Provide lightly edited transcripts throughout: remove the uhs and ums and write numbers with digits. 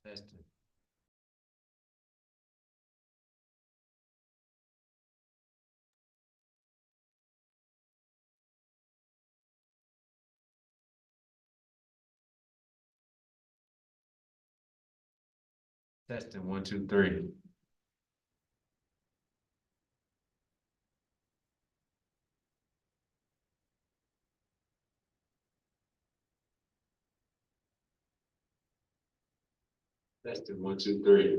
Testing. Testing. 1, 2, 3. Testing. 1, 2, 3.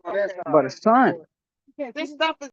But it's son. This stuff is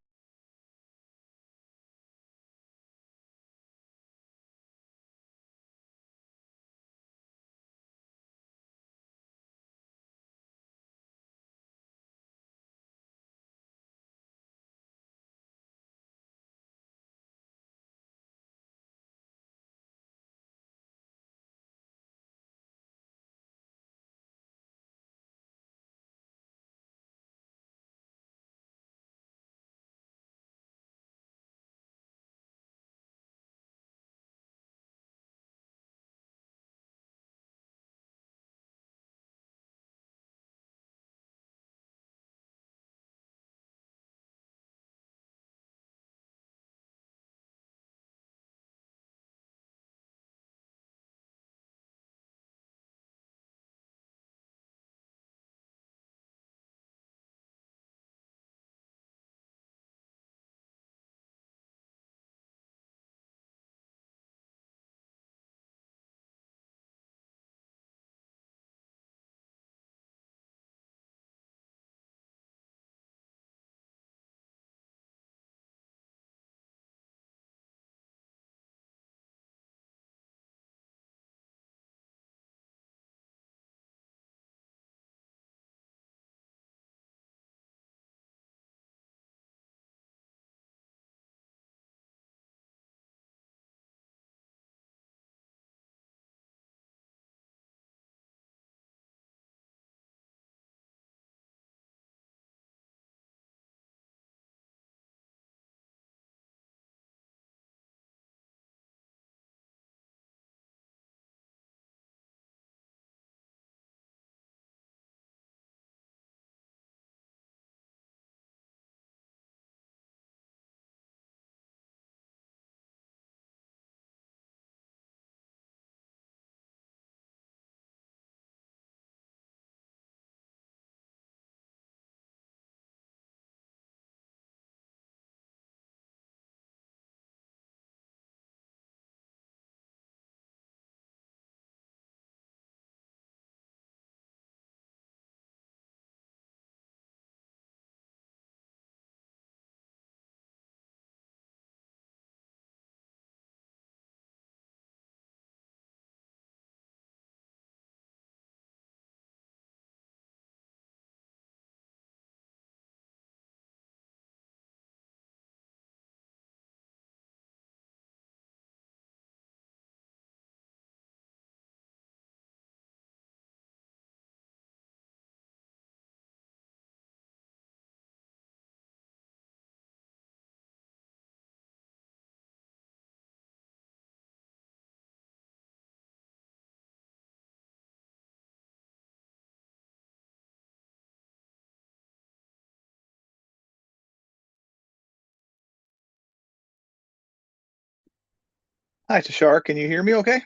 Hi, Tashar. Can you hear me okay?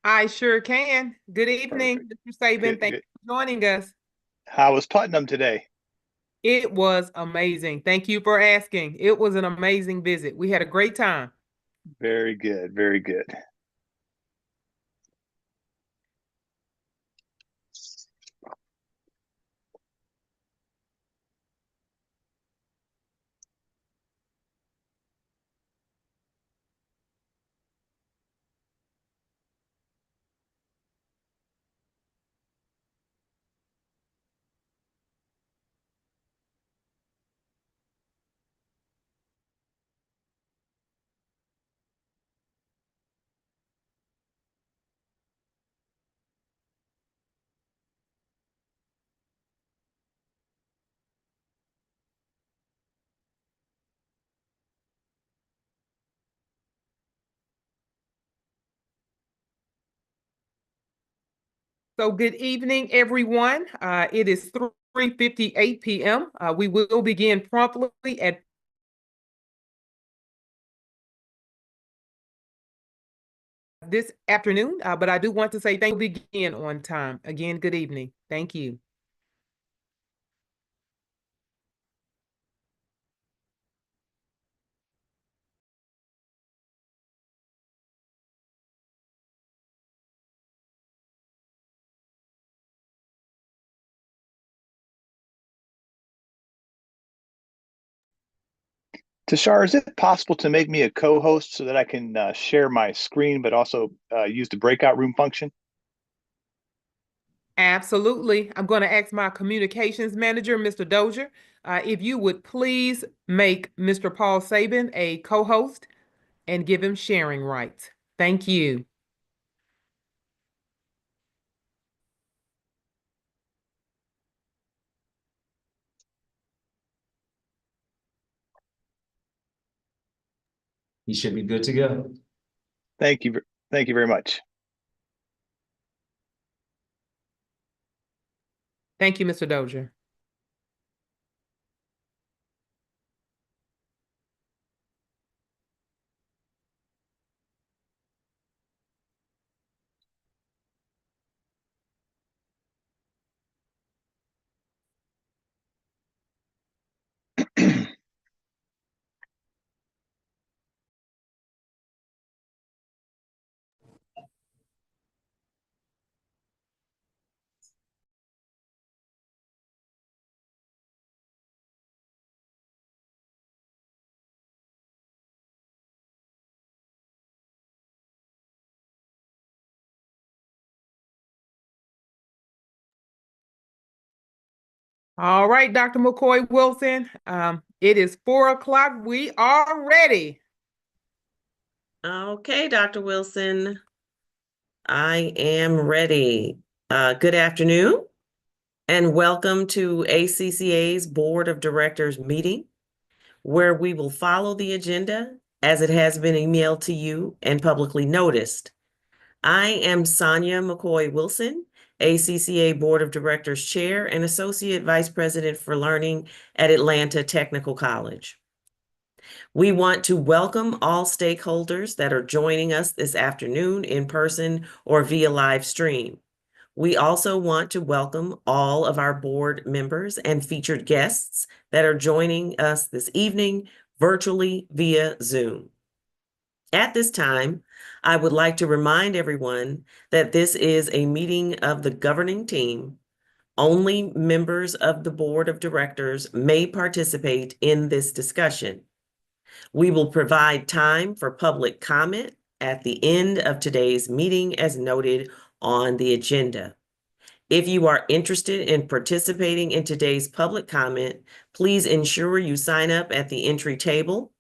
I sure can. Good evening, Perfect. Mr. Saban. Good, Thank good. you for joining us. How was Putnam today? It was amazing. Thank you for asking. It was an amazing visit. We had a great time. Very good, very good. So good evening, everyone. It is 3:58 p.m. We will begin promptly at this afternoon, but I do want to say thank you begin on time. Again, good evening. Thank you. Tashar, is it possible to make me a co-host so that I can share my screen, but also use the breakout room function? Absolutely. I'm going to ask my communications manager, Mr. Dozier, if you would please make Mr. Paul Sabin a co-host and give him sharing rights. Thank you. He should be good to go. Thank you. Thank you very much. Thank you, Mr. Dozier. All right, Dr. McCoy Wilson, it is 4 o'clock. We are ready. Okay, Dr. Wilson, I am ready. Good afternoon and welcome to ACCA's Board of Directors meeting, where we will follow the agenda as it has been emailed to you and publicly noticed. I am Sonia McCoy Wilson, ACCA Board of Directors Chair and Associate Vice President for Learning at Atlanta Technical College. We want to welcome all stakeholders that are joining us this afternoon in person or via live stream. We also want to welcome all of our board members and featured guests that are joining us this evening virtually via Zoom. At this time, I would like to remind everyone that this is a meeting of the governing team. Only members of the board of directors may participate in this discussion. We will provide time for public comment at the end of today's meeting as noted on the agenda. If you are interested in participating in today's public comment, please ensure you sign up at the entry table.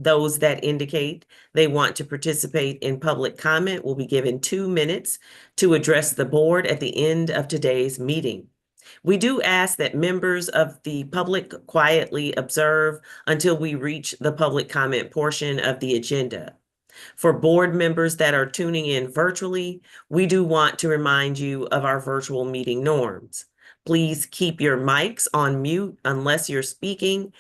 Those that indicate they want to participate in public comment will be given 2 minutes to address the board at the end of today's meeting. We do ask that members of the public quietly observe until we reach the public comment portion of the agenda. For board members that are tuning in virtually, we do want to remind you of our virtual meeting norms. Please keep your mics on mute unless you're speaking,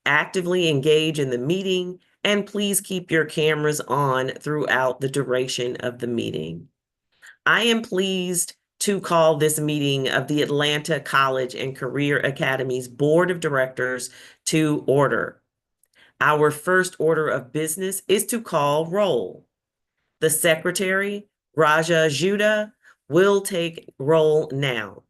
actively engage in the meeting, and please keep your cameras on throughout the duration of the meeting. I am pleased to call this meeting of the Atlanta College and Career Academy's Board of Directors to order. Our first order of business is to call roll. The Secretary, Raja Judah, will take roll now.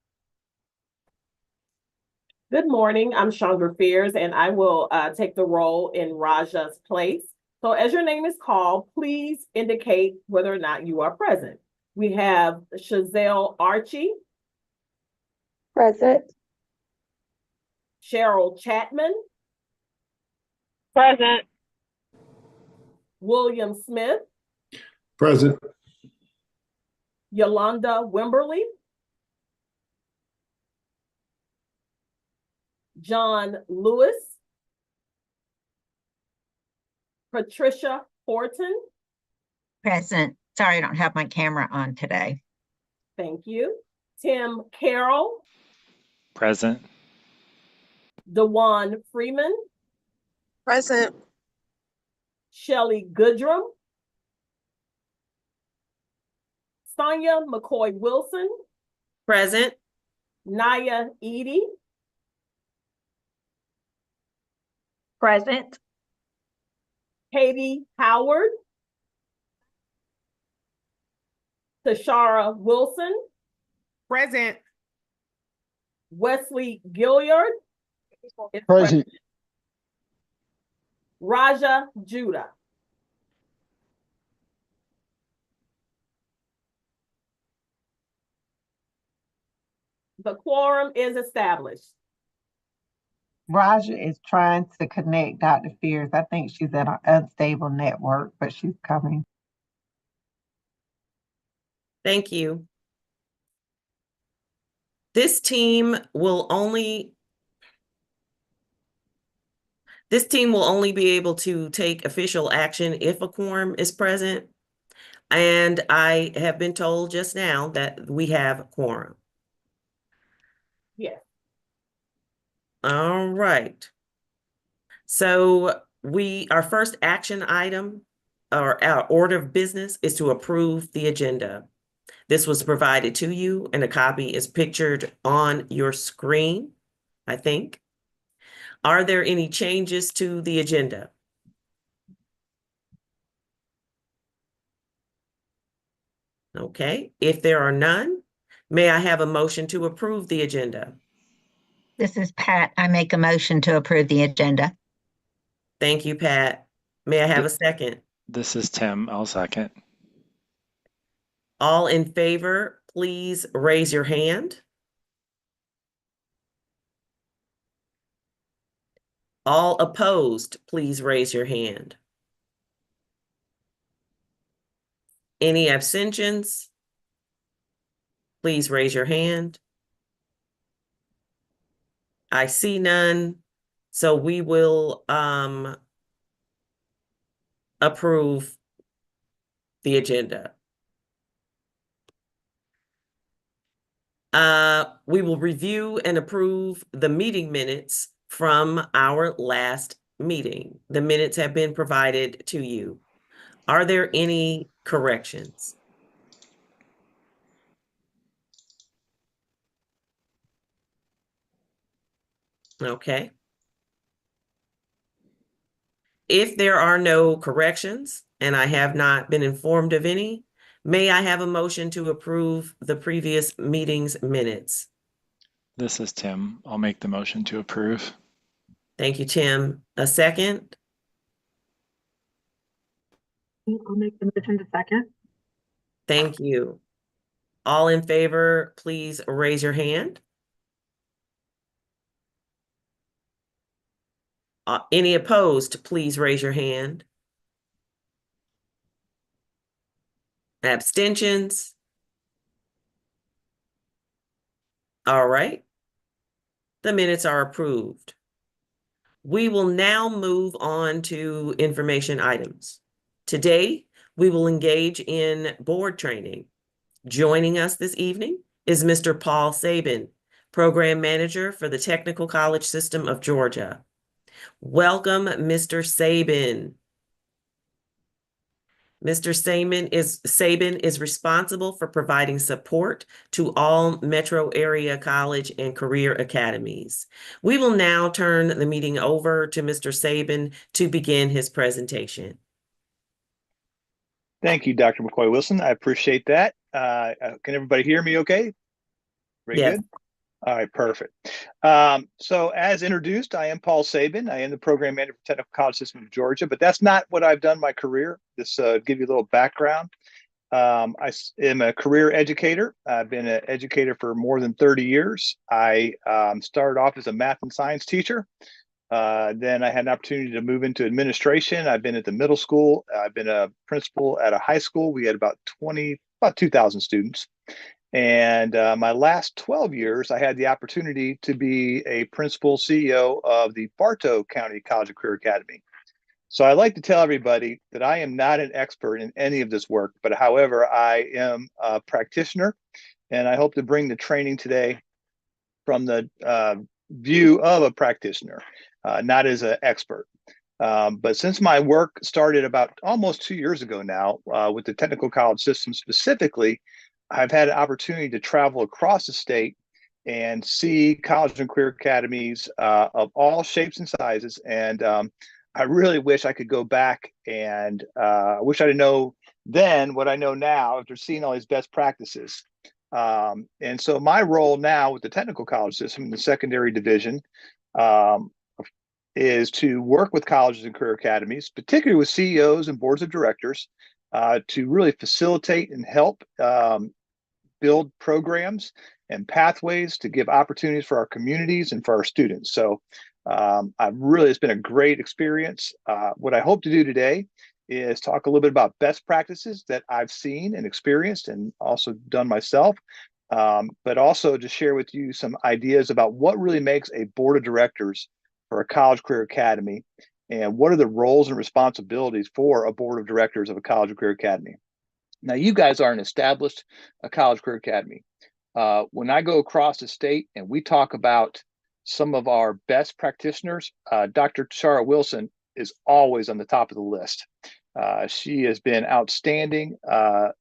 Good morning, I'm Chandra Fears, and I will take the role in Raja's place. So as your name is called, please indicate whether or not you are present. We have Chazelle Archie. Present. Cheryl Chapman. Present. William Smith. Present. Yolanda Wimberly. John Lewis. Patricia Horton. Present. Sorry, I don't have my camera on today. Thank you. Tim Carroll. Present. DeJuan Freeman. Present. Shelley Goodrum. Sonia McCoy Wilson. Present. Naya Edie. Present. Katie Howard. Tashara Wilson. Present. Wesley Gilliard. is Present. Raja Judah. The quorum is established. Raja is trying to connect Dr. Fears. I think she's at an unstable network, but she's coming. Thank you. This team will only be able to take official action if a quorum is present. And I have been told just now that we have a quorum. Yes. All right. So our first action item or our order of business is to approve the agenda. This was provided to you and a copy is pictured on your screen, I think. Are there any changes to the agenda? Okay, if there are none, may I have a motion to approve the agenda? This is Pat. I make a motion to approve the agenda. Thank you, Pat. May I have a second? This is Tim. I'll second. All in favor, please raise your hand. All opposed, please raise your hand. Any abstentions? Please raise your hand. I see none, so we will approve the agenda. We will review and approve the meeting minutes from our last meeting. The minutes have been provided to you. Are there any corrections? Okay. If there are no corrections, and I have not been informed of any, may I have a motion to approve the previous meeting's minutes? This is Tim. I'll make the motion to approve. Thank you, Tim. A second? I'll make the motion to second. Thank you. All in favor, please raise your hand. Any opposed, please raise your hand. Abstentions? All right. The minutes are approved. We will now move on to information items. Today, we will engage in board training. Joining us this evening is Mr. Paul Sabin, Program Manager for the Technical College System of Georgia. Welcome, Mr. Sabin. Mr. Sabin is responsible for providing support to all metro area college and career academies. We will now turn the meeting over to Mr. Sabin to begin his presentation. Thank you, Dr. McCoy-Wilson. I appreciate that. Can everybody hear me okay? Very Yes. good. All right, perfect. So as introduced, I am Paul Sabin. I am the program manager for Technical College System of Georgia, but that's not what I've done my career. This give you a little background. I am a career educator. I've been an educator for more than 30 years. I started off as a math and science teacher. Then I had an opportunity to move into administration. I've been at the middle school. I've been a principal at a high school. We had about 2,000 students. And my last 12 years, I had the opportunity to be a principal CEO of the Bartow County College and Career Academy. So I like to tell everybody that I am not an expert in any of this work, but however, I am a practitioner, and I hope to bring the training today from the view of a practitioner, not as an expert. But since my work started about almost 2 years ago now with the technical college system specifically, I've had an opportunity to travel across the state and see college and career academies of all shapes and sizes. And I really wish I could go back and I wish I know then what I know now after seeing all these best practices. And so my role now with the technical college system in the secondary division, is to work with colleges and career academies, particularly with CEOs and boards of directors, to really facilitate and help build programs and pathways to give opportunities for our communities and for our students. So it's been a great experience. What I hope to do today is talk a little bit about best practices that I've seen and experienced and also done myself, but also to share with you some ideas about what really makes a board of directors for a college career academy and what are the roles and responsibilities for a board of directors of a college or career academy. Now, you guys are an established college career academy. When I go across the state and we talk about some of our best practitioners, Dr. Tashara Wilson is always on the top of the list. She has been outstanding.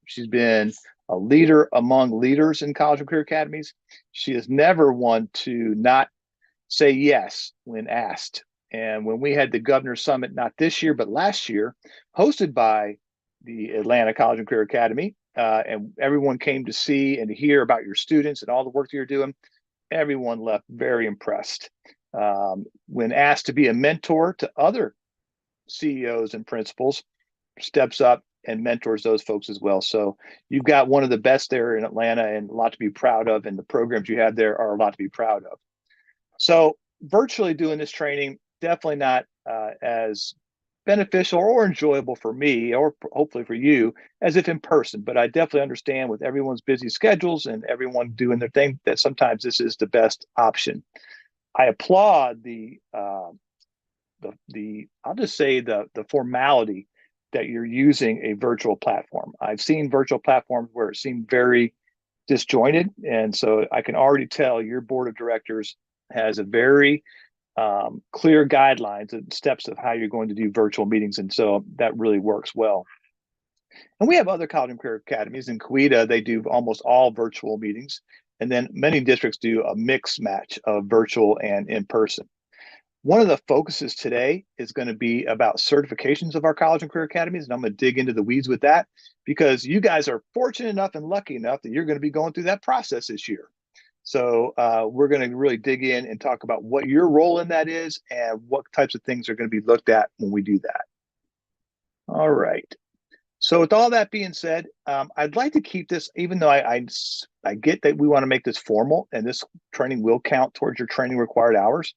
She's been a leader among leaders in college and career academies. She is never one to not say yes when asked. And when we had the Governor's Summit, not this year, but last year, hosted by the Atlanta College and Career Academy, and everyone came to see and to hear about your students and all the work that you're doing, everyone left very impressed. When asked to be a mentor to other CEOs and principals, steps up and mentors those folks as well. So you've got one of the best there in Atlanta and a lot to be proud of, and the programs you have there are a lot to be proud of. So virtually doing this training, definitely not as beneficial or enjoyable for me, or hopefully for you, as if in person. But I definitely understand with everyone's busy schedules and everyone doing their thing that sometimes this is the best option. I applaud the I'll just say the formality that you're using a virtual platform. I've seen virtual platforms where it seemed very disjointed, and so I can already tell your board of directors has a very clear guidelines and steps of how you're going to do virtual meetings, and so that really works well. And we have other college and career academies. In Coweta, they do almost all virtual meetings, and then many districts do a mix match of virtual and in person. One of the focuses today is going to be about certifications of our college and career academies, and I'm going to dig into the weeds with that because you guys are fortunate enough and lucky enough that you're going to be going through that process this year. So we're going to really dig in and talk about what your role in that is and what types of things are going to be looked at when we do that. All right. So with all that being said, I'd like to keep this, even though I get that we want to make this formal and this training will count towards your training required hours.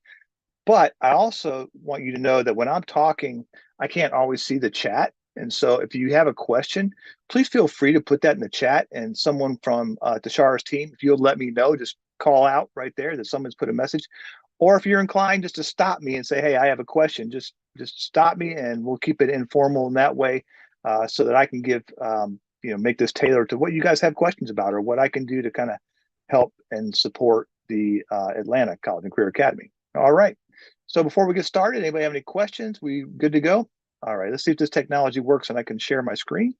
But I also want you to know that when I'm talking, I can't always see the chat. And so if you have a question, please feel free to put that in the chat, and someone from Tashara's team, if you'll let me know, just call out right there that someone's put a message. Or if you're inclined just to stop me and say, hey, I have a question, just stop me and we'll keep it informal in that way so that I can give, make this tailored to what you guys have questions about or what I can do to kind of help and support the Atlanta College and Career Academy. All right. So before we get started, anybody have any questions? We good to go? All right, let's see if this technology works and I can share my screen.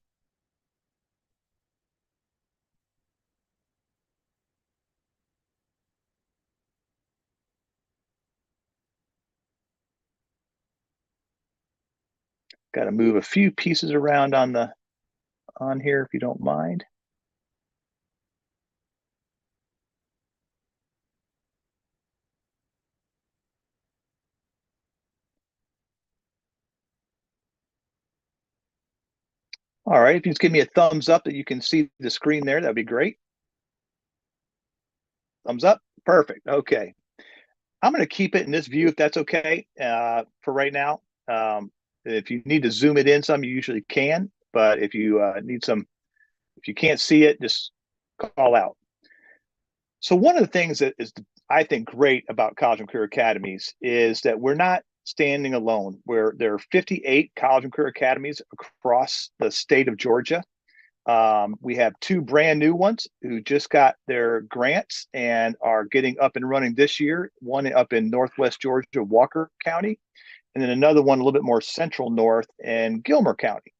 Got to move a few pieces around on here if you don't mind. All right, if you just give me a thumbs up that you can see the screen there, that'd be great. Thumbs up, perfect, okay. I'm gonna keep it in this view if that's okay for right now. If you need to zoom it in some, you usually can, but if you if you can't see it, just call out. So one of the things that is, I think, great about college and career academies is that we're not standing alone. Where there are 58 college and career academies across the state of Georgia. We have 2 brand new ones who just got their grants and are getting up and running this year. One up in Northwest Georgia, Walker County, and then another one a little bit more central north in Gilmer County.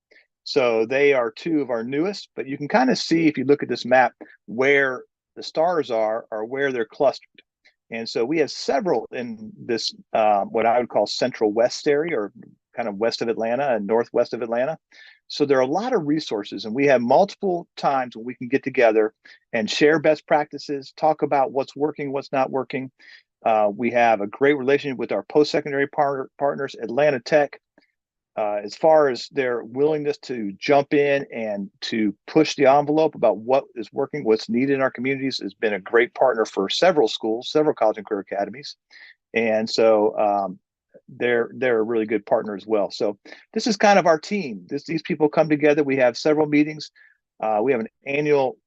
So they are 2 of our newest, but you can kind of see if you look at this map where the stars are where they're clustered. And so we have several in this, what I would call central west area, or kind of west of Atlanta and northwest of Atlanta. So there are a lot of resources, and we have multiple times when we can get together and share best practices, talk about what's working, what's not working. We have a great relationship with our post-secondary partners, Atlanta Tech. As far as their willingness to jump in and to push the envelope about what is working, what's needed in our communities, has been a great partner for several schools, several college and career academies. And so they're a really good partner as well. So this is kind of our team. These people come together. We have several meetings. We have an annual,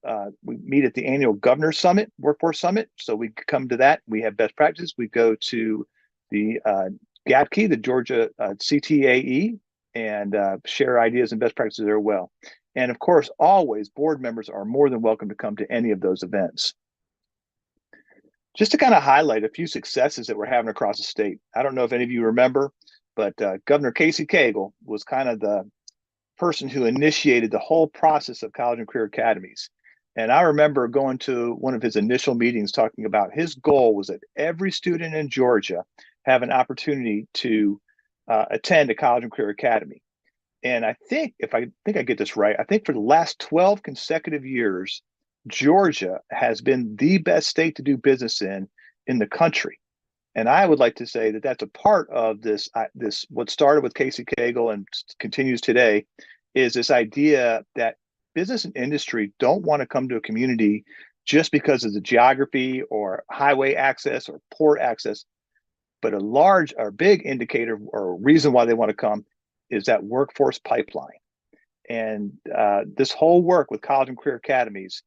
we meet at the annual Governor's Summit, Workforce Summit. So we come to that. We have best practices. We go to the GATKE, the Georgia CTAE, and share ideas and best practices there well. And of course, always board members are more than welcome to come to any of those events. Just to kind of highlight a few successes that we're having across the state. I don't know if any of you remember, but Governor Casey Cagle was kind of the person who initiated the whole process of college and career academies. And I remember going to one of his initial meetings talking about his goal was that every student in Georgia have an opportunity to attend a college and career academy. And I think, if I get this right, I think for the last 12 consecutive years, Georgia has been the best state to do business in the country. And I would like to say that that's a part of this, what started with Casey Cagle and continues today, is this idea that business and industry don't want to come to a community just because of the geography or highway access or port access. But a large or big indicator or reason why they want to come is that workforce pipeline. And this whole work with college and career academies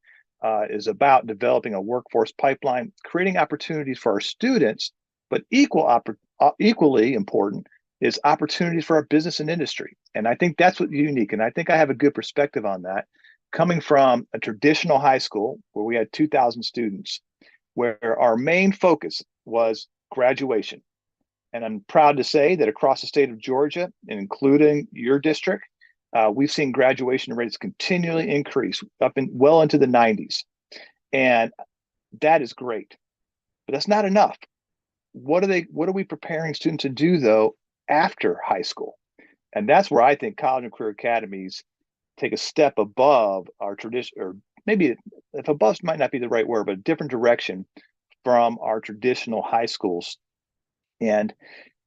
is about developing a workforce pipeline, creating opportunities for our students, but equally important is opportunities for our business and industry. And I think that's what's unique. And I think I have a good perspective on that, coming from a traditional high school where we had 2,000 students, where our main focus was graduation. And I'm proud to say that across the state of Georgia, and including your district, we've seen graduation rates continually increase up well into the 90s. And that is great, but that's not enough. What are we preparing students to do though after high school? And that's where I think college and career academies take a step above our tradition, or maybe if above might not be the right word, but a different direction from our traditional high schools. And,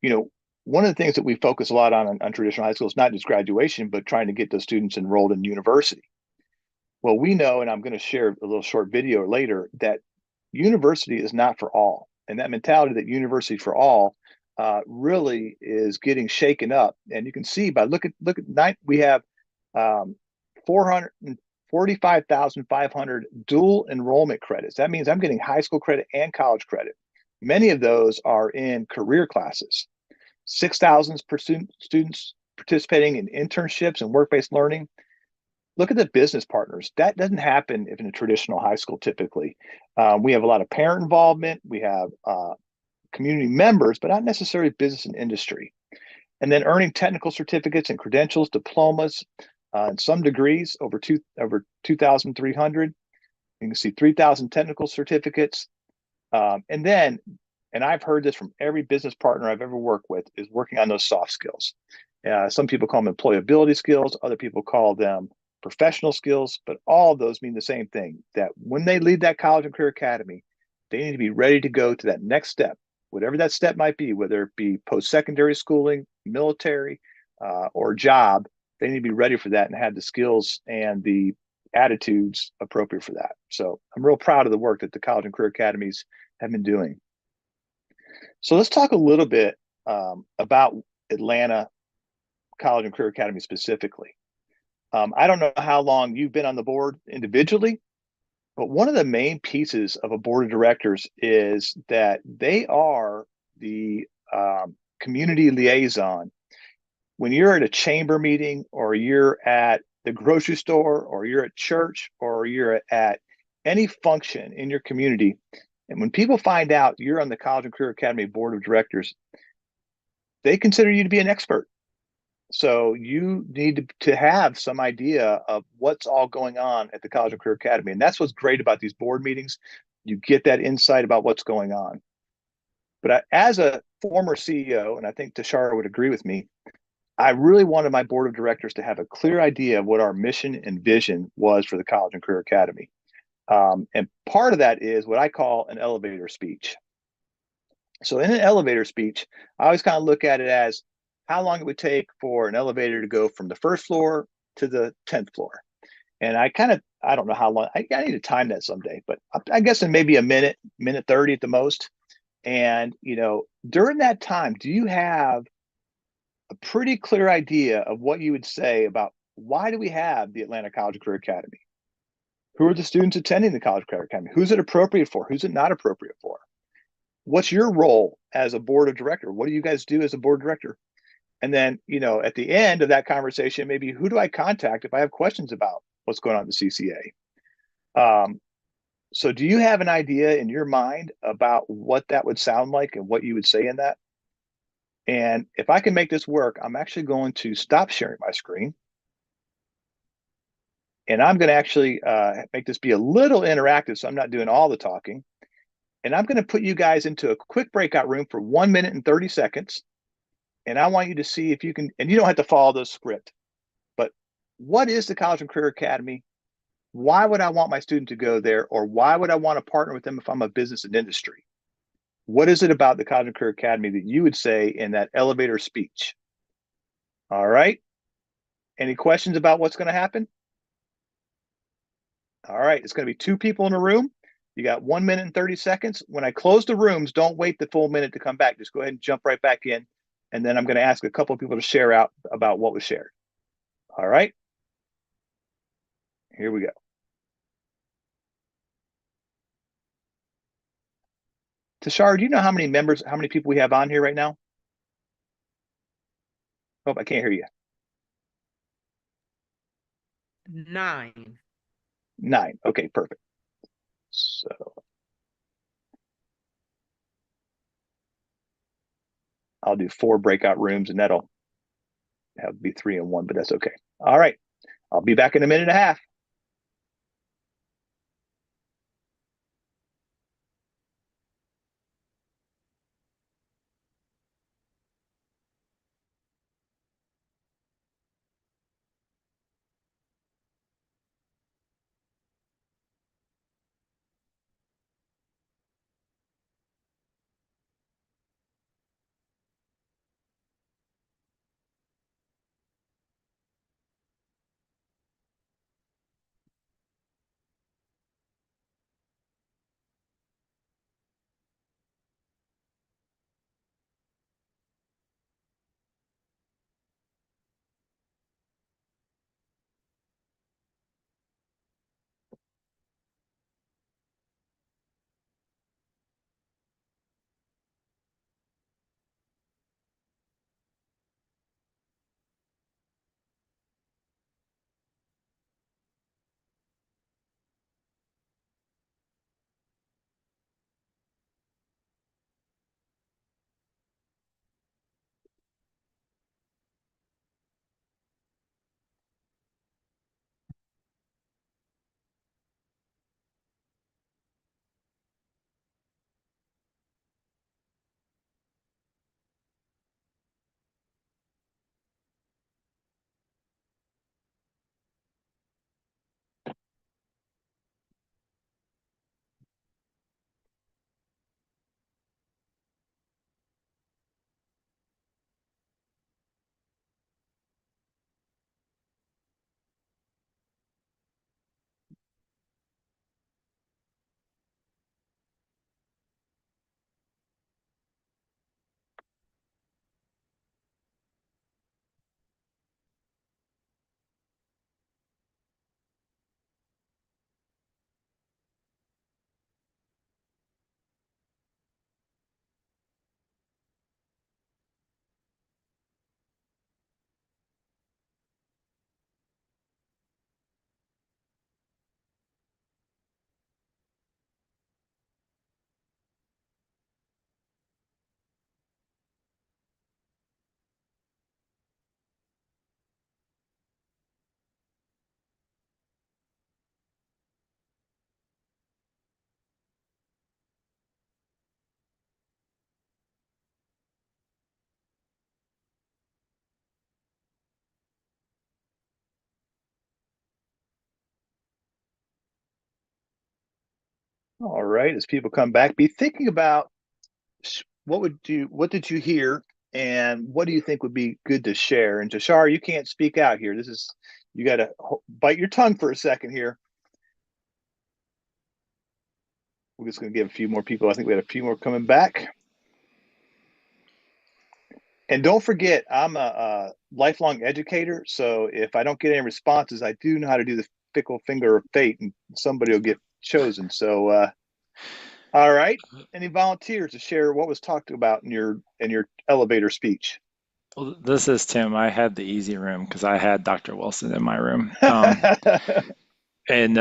you know, one of the things that we focus a lot on traditional high schools, not just graduation, but trying to get those students enrolled in university. Well, we know, and I'm going to share a little short video later, that university is not for all. And that mentality that university for all really is getting shaken up. And you can see by look at we have 445,500 dual enrollment credits. That means I'm getting high school credit and college credit. Many of those are in career classes. 6,000 students participating in internships and work-based learning. Look at the business partners. That doesn't happen in a traditional high school typically. We have a lot of parent involvement. We have community members, but not necessarily business and industry. And then earning technical certificates and credentials, diplomas, and some degrees, over 2,300. You can see 3,000 technical certificates. And I've heard this from every business partner I've ever worked with, is working on those soft skills. Some people call them employability skills. Other people call them professional skills, but all of those mean the same thing, that when they leave that college and career academy, they need to be ready to go to that next step, whatever that step might be, whether it be post-secondary schooling, military, or job. They need to be ready for that and have the skills and the attitudes appropriate for that. So I'm real proud of the work that the college and career academies have been doing. So let's talk a little bit about Atlanta College and Career Academy specifically. I don't know how long you've been on the board individually, but one of the main pieces of a board of directors is that they are the community liaison. When you're at a chamber meeting, or you're at the grocery store, or you're at church, or you're at any function in your community, and when people find out you're on the College and Career Academy board of directors, they consider you to be an expert. So you need to have some idea of what's all going on at the College and Career Academy. And that's what's great about these board meetings. You get that insight about what's going on. But as a former CEO, and I think Tashara would agree with me, I really wanted my board of directors to have a clear idea of what our mission and vision was for the College and Career Academy. And part of that is what I call an elevator speech. So in an elevator speech, I always kind of look at it as how long it would take for an elevator to go from the first floor to the 10th floor. And I don't know how long, I need to time that someday, but I guess in maybe a minute 30 at the most. And, during that time, do you have a pretty clear idea of what you would say about why do we have the Atlanta College Career Academy? Who are the students attending the College Career Academy? Who's it appropriate for? Who's it not appropriate for? What's your role as a board of director? What do you guys do as a board director? And then, at the end of that conversation, maybe who do I contact if I have questions about what's going on at the CCA? So do you have an idea in your mind about what that would sound like and what you would say in that? And if I can make this work, I'm actually going to stop sharing my screen. And I'm going to actually make this be a little interactive, so I'm not doing all the talking. And I'm going to put you guys into a quick breakout room for 1 minute and 30 seconds. And I want you to see if you can, and you don't have to follow the script, but what is the College and Career Academy? Why would I want my student to go there? Or why would I want to partner with them if I'm a business and industry? What is it about the College and Career Academy that you would say in that elevator speech? All right. Any questions about what's going to happen? All right. It's going to be 2 people in a room. You got 1 minute and 30 seconds. When I close the rooms, don't wait the full minute to come back. Just go ahead and jump right back in. And then I'm going to ask a couple of people to share out about what was shared. All right. Here we go. Tashara, do you know how many people we have on here right now? Oh, I can't hear you. 9. 9. Okay, perfect. So I'll do 4 breakout rooms and that'll have be 3 and 1, but that's okay. All right. I'll be back in a minute and a half. All right. As people come back, be thinking about what did you hear, and what do you think would be good to share? And Jashar, you can't speak out here. You got to bite your tongue for a second here. We're just going to give a few more people. I think we had a few more coming back. And don't forget, I'm a lifelong educator. So if I don't get any responses, I do know how to do the fickle finger of fate, and somebody will get chosen. So, all right. Any volunteers to share what was talked about in your elevator speech? Well, this is Tim. I had the easy room because I had Dr. Wilson in my room. And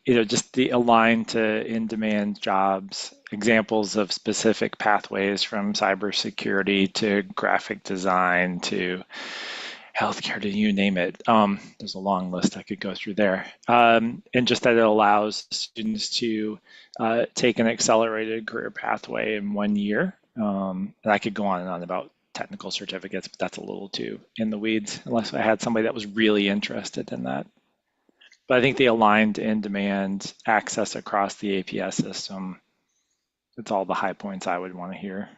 just the aligned to in-demand jobs, examples of specific pathways from cybersecurity to graphic design to healthcare, to you name it. There's a long list I could go through there. And just that it allows students to take an accelerated career pathway in 1 year. And I could go on and on about technical certificates, but that's a little too in the weeds, unless I had somebody that was really interested in that. But I think the aligned in-demand access across the APS system, it's all the high points I would want to hear.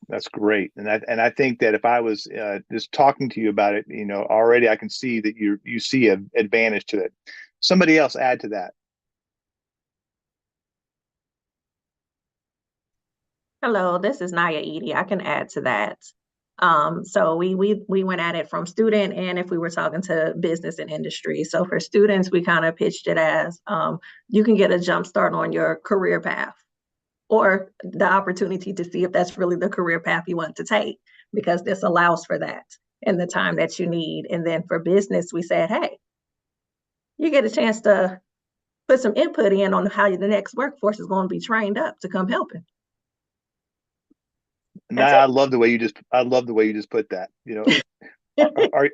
That's great. And I think that if I was just talking to you about it, already I can see that you see an advantage to it. Somebody else add to that. Hello, this is Naya Edie. I can add to that. So we went at it from student, and if we were talking to business and industry. So for students, we kind of pitched it as you can get a jump start on your career path, or the opportunity to see if that's really the career path you want to take, because this allows for that in the time that you need. And then for business, we said, hey, you get a chance to put some input in on how the next workforce is going to be trained up to come helping. I love the way you just put that.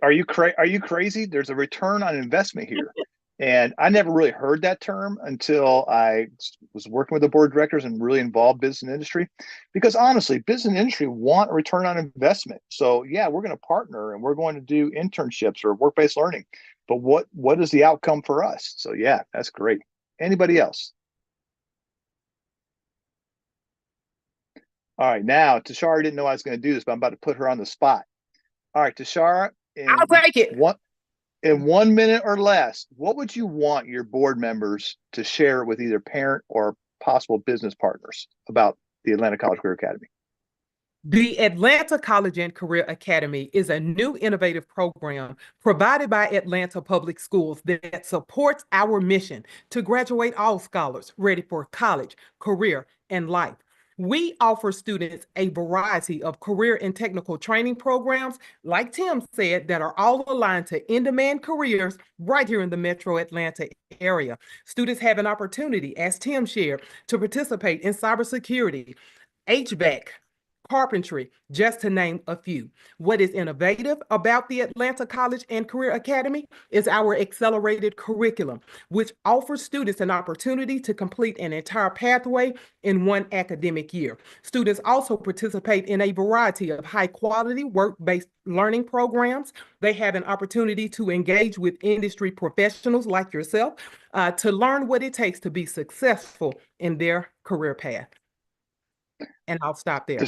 Are you crazy? There's a return on investment here. And I never really heard that term until I was working with the board of directors and really involved business and industry. Because honestly, business and industry want a return on investment. So yeah, we're going to partner and we're going to do internships or work-based learning. But what is the outcome for us? So yeah, that's great. Anybody else? All right, now Tashara didn't know I was going to do this, but I'm about to put her on the spot. All right, Tashara, I'll take it. in 1 minute or less, what would you want your board members to share with either parent or possible business partners about the Atlanta College Career Academy? The Atlanta College and Career Academy is a new innovative program provided by Atlanta Public Schools that supports our mission to graduate all scholars ready for college, career, and life. We offer students a variety of career and technical training programs, like Tim said, that are all aligned to in-demand careers right here in the metro Atlanta area. Students have an opportunity, as Tim shared, to participate in cybersecurity, HVAC, carpentry, just to name a few. What is innovative about the Atlanta College and Career Academy is our accelerated curriculum, which offers students an opportunity to complete an entire pathway in 1 academic year. Students also participate in a variety of high-quality work-based learning programs. They have an opportunity to engage with industry professionals like yourself to learn what it takes to be successful in their career path. And I'll stop there.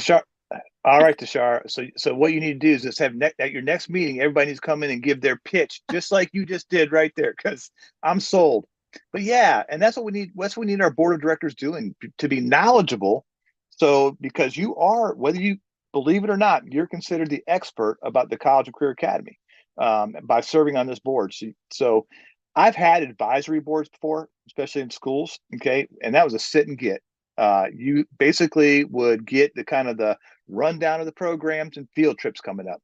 All right, Tashara. So what you need to do is just have at your next meeting, everybody needs to come in and give their pitch, just like you just did right there, because I'm sold. But yeah, and that's what we need. That's what we need our board of directors doing, to be knowledgeable. So because you are, whether you believe it or not, you're considered the expert about the College and Career Academy by serving on this board. So I've had advisory boards before, especially in schools. Okay, and that was a sit and get. You basically would get the rundown of the programs and field trips coming up.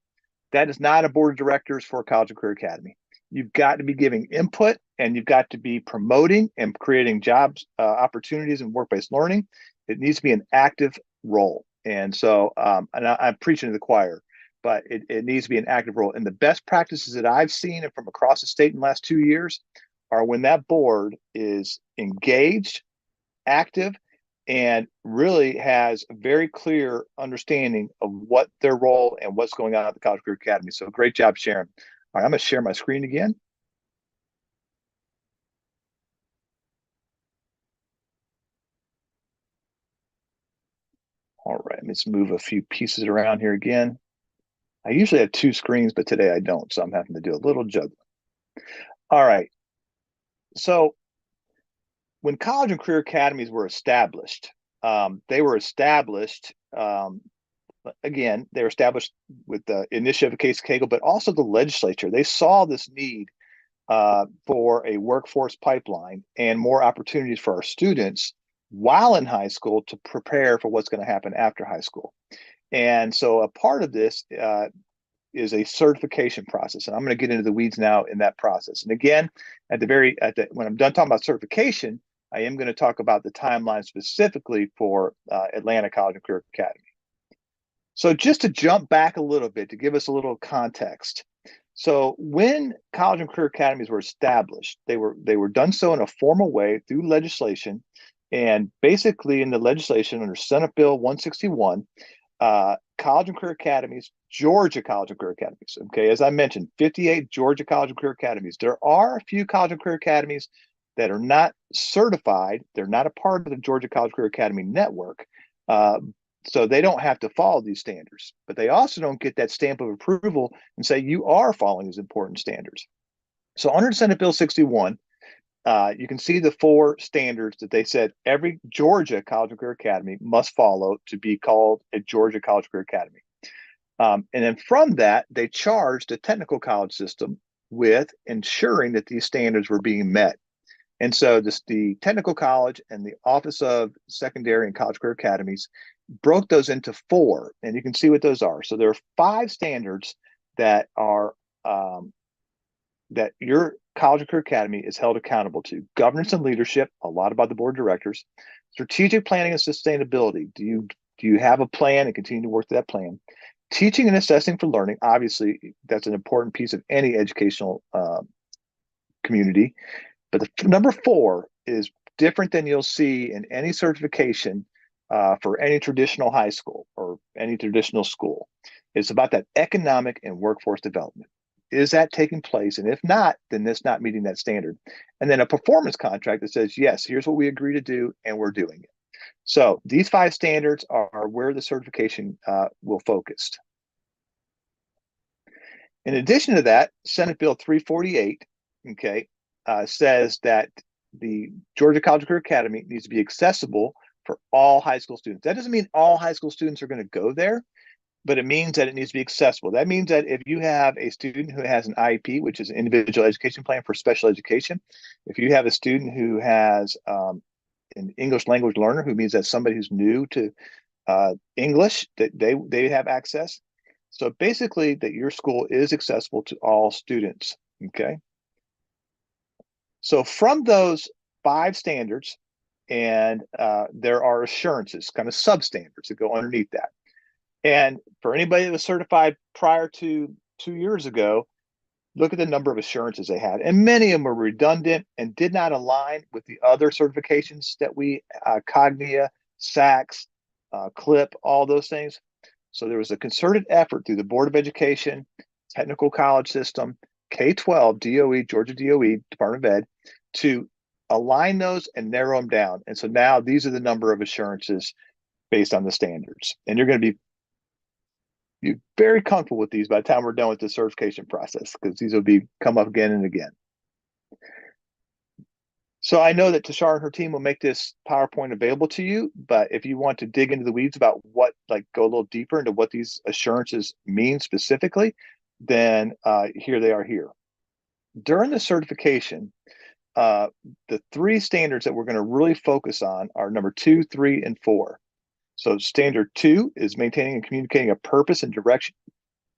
That is not a board of directors for College and Career Academy. You've got to be giving input, and you've got to be promoting and creating jobs, opportunities, and work-based learning. It needs to be an active role. And so, and I'm preaching to the choir, but it needs to be an active role. And the best practices that I've seen from across the state in the last 2 years are when that board is engaged, active, and really has a very clear understanding of what their role and what's going on at the College Career Academy. So great job, Sharon. All right, I'm going to share my screen again. All right, let's move a few pieces around here again. I usually have two screens, but today I don't, so I'm having to do a little juggling. All right. So when college and career academies were established, they were established, again, they were established with the initiative of Case Kagel, but also the legislature. They saw this need for a workforce pipeline and more opportunities for our students while in high school to prepare for what's going to happen after high school. And so a part of this is a certification process. And I'm going to get into the weeds now in that process. And again, when I'm done talking about certification, I am going to talk about the timeline specifically for Atlanta College and Career Academy. So just to jump back a little bit to give us a little context. So when college and career academies were established, they were done so in a formal way through legislation. And basically in the legislation under Senate Bill 161, college and career academies, Georgia College and Career Academies. Okay, as I mentioned, 58 Georgia College and Career Academies. There are a few college and career academies that are not certified. They're not a part of the Georgia College Career Academy network. So they don't have to follow these standards, but they also don't get that stamp of approval and say you are following these important standards. So under Senate Bill 61, you can see the 4 standards that they said every Georgia College and Career Academy must follow to be called a Georgia College Career Academy. And then from that, they charged the technical college system with ensuring that these standards were being met. And so the technical college and the Office of Secondary and College Career Academies broke those into 4, and you can see what those are. So there are 5 standards that are that your college and career academy is held accountable to: governance and leadership, a lot about the board of directors; strategic planning and sustainability. Do you have a plan and continue to work to that plan? Teaching and assessing for learning. Obviously, that's an important piece of any educational community. But the number 4 is different than you'll see in any certification for any traditional high school or any traditional school. It's about that economic and workforce development. Is that taking place? And if not, then it's not meeting that standard. And then a performance contract that says, yes, here's what we agree to do, and we're doing it. So these 5 standards are where the certification will focus. In addition to that, Senate Bill 348, okay, says that the Georgia College Career Academy needs to be accessible for all high school students. That doesn't mean all high school students are going to go there, but it means that it needs to be accessible. That means that if you have a student who has an IEP, which is an individual education plan for special education, if you have a student who has an English language learner, who means that somebody who's new to English, that they have access. So basically that your school is accessible to all students, okay? So from those 5 standards, and there are assurances, kind of substandards that go underneath that. And for anybody that was certified prior to 2 years ago, look at the number of assurances they had. And many of them were redundant and did not align with the other certifications that we, Cognia, SACS, CLIP, all those things. So there was a concerted effort through the Board of Education, Technical College System, K-12, DOE, Georgia DOE, Department of Ed, to align those and narrow them down. And so now these are the number of assurances based on the standards. And you're going to be very comfortable with these by the time we're done with the certification process, because these will come up again and again. So I know that Tashara and her team will make this PowerPoint available to you, but if you want to dig into the weeds about go a little deeper into what these assurances mean specifically, then here they are here. During the certification, the 3 standards that we're going to really focus on are number 2, 3, and 4. So standard 2 is maintaining and communicating a purpose and direction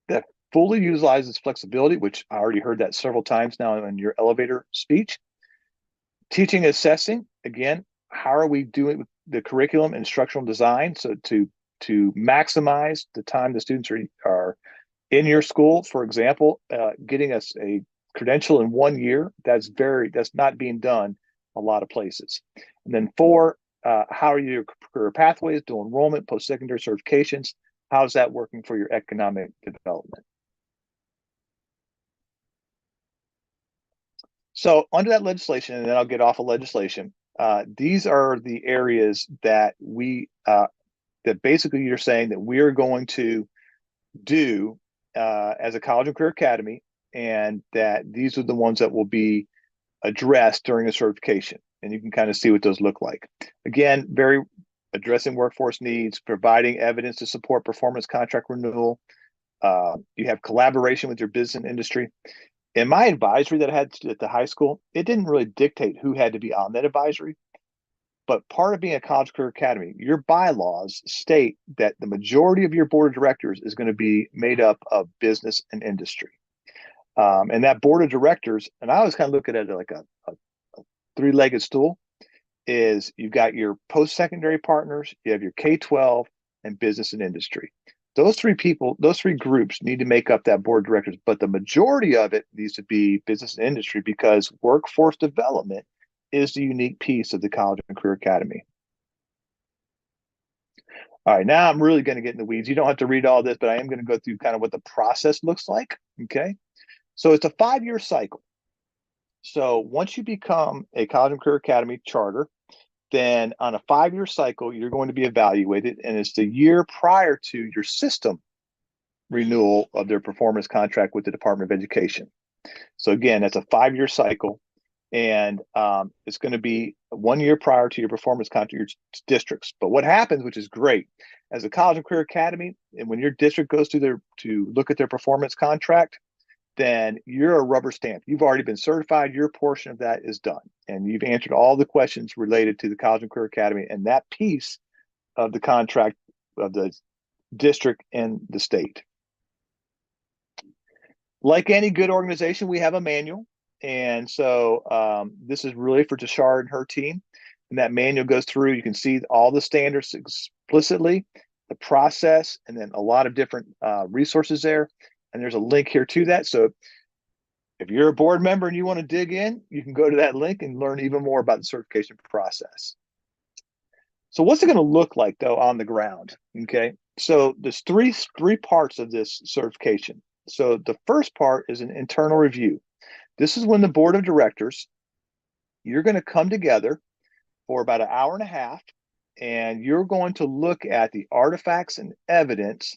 that fully utilizes flexibility, which I already heard that several times now in your elevator speech. Teaching and assessing, again, how are we doing with the curriculum and instructional design? So to maximize the time the students are in your school, for example, getting us a credential in 1 year, that's not being done a lot of places. And then 4, how are your career pathways, dual enrollment, post-secondary certifications? How's that working for your economic development? So under that legislation, and then I'll get off of legislation, these are the areas that we that basically you're saying that we're going to do as a college and career academy, and that these are the ones that will be addressed during the certification. And you can kind of see what those look like. Again, very addressing workforce needs, providing evidence to support performance contract renewal. You have collaboration with your business and industry. In my advisory that I had at the high school, it didn't really dictate who had to be on that advisory. But part of being a college career academy, your bylaws state that the majority of your board of directors is going to be made up of business and industry. And that board of directors, and I always kind of look at it like a three-legged stool, is you've got your post-secondary partners, you have your K-12, and business and industry. Those three people, those three groups need to make up that board of directors, but the majority of it needs to be business and industry, because workforce development is the unique piece of the college and career academy. All right, now I'm really going to get in the weeds. You don't have to read all this, but I am going to go through kind of what the process looks like. Okay, so it's a 5-year cycle. So once you become a college and career academy charter, then on a 5-year cycle, you're going to be evaluated, and it's the year prior to your system renewal of their performance contract with the Department of Education. So again, that's a 5-year cycle, and it's going to be 1 year prior to your performance contract, your districts. But what happens, which is great, as a college and career academy, and when your district goes to look at their performance contract, then you're a rubber stamp. You've already been certified. Your portion of that is done. And you've answered all the questions related to the College and Career Academy and that piece of the contract of the district and the state. Like any good organization, we have a manual. And so this is really for Tashara and her team. And that manual goes through, you can see all the standards explicitly, the process, and then a lot of different resources there. And there's a link here to that. So if you're a board member and you want to dig in, you can go to that link and learn even more about the certification process. So what's it going to look like, though, on the ground? Okay, so there's three parts of this certification. So the first part is an internal review. This is when the board of directors, you're going to come together for about an hour and a half, and you're going to look at the artifacts and evidence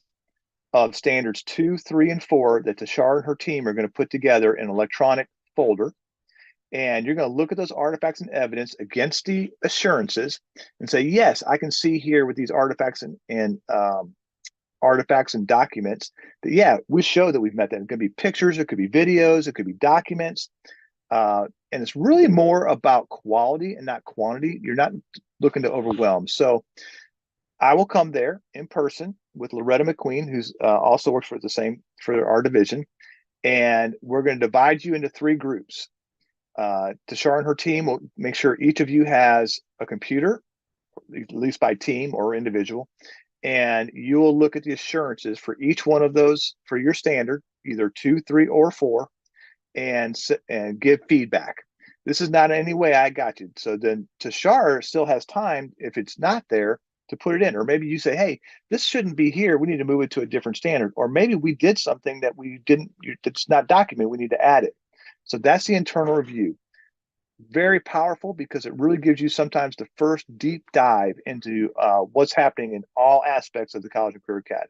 of standards 2, 3, and 4 that Tashara and her team are going to put together in an electronic folder. And you're going to look at those artifacts and evidence against the assurances and say, yes, I can see here with these artifacts and artifacts and documents that, yeah, we show that we've met that. It could be pictures, it could be videos, it could be documents. And it's really more about quality and not quantity. You're not looking to overwhelm. So I will come there in person with Loretta McQueen, who's also works for our division. And we're going to divide you into 3 groups. Tashara and her team will make sure each of you has a computer, at least by team or individual. And you will look at the assurances for each one of those for your standard, either 2, 3, or 4, and give feedback. This is not in any way I got you. So then Tashara still has time, if it's not there, to put it in. Or maybe you say, hey, this shouldn't be here. We need to move it to a different standard. Or maybe we did something that we didn't, it's not documented. We need to add it. So that's the internal review. Very powerful, because it really gives you sometimes the first deep dive into what's happening in all aspects of the College and Career Academy.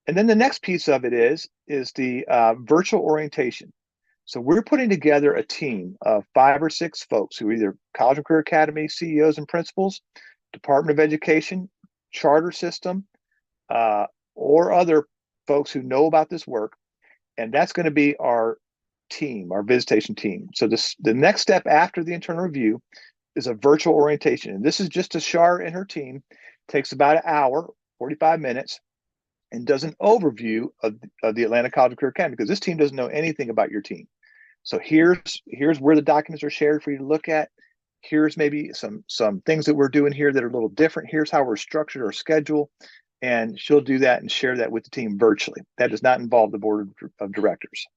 And then the next piece of it is the virtual orientation. So we're putting together a team of 5 or 6 folks who are either College and Career Academy CEOs and principals, Department of Education, charter system, or other folks who know about this work. And that's going to be our team, our visitation team. So the next step after the internal review is a virtual orientation. And this is just Tashara and her team. It takes about an hour, 45 minutes, and does an overview of the Atlanta College and Career Academy, because this team doesn't know anything about your team. So here's where the documents are shared for you to look at. Here's maybe some things that we're doing here that are a little different. Here's how we're structured our schedule. And she'll do that and share that with the team virtually. That does not involve the board of directors.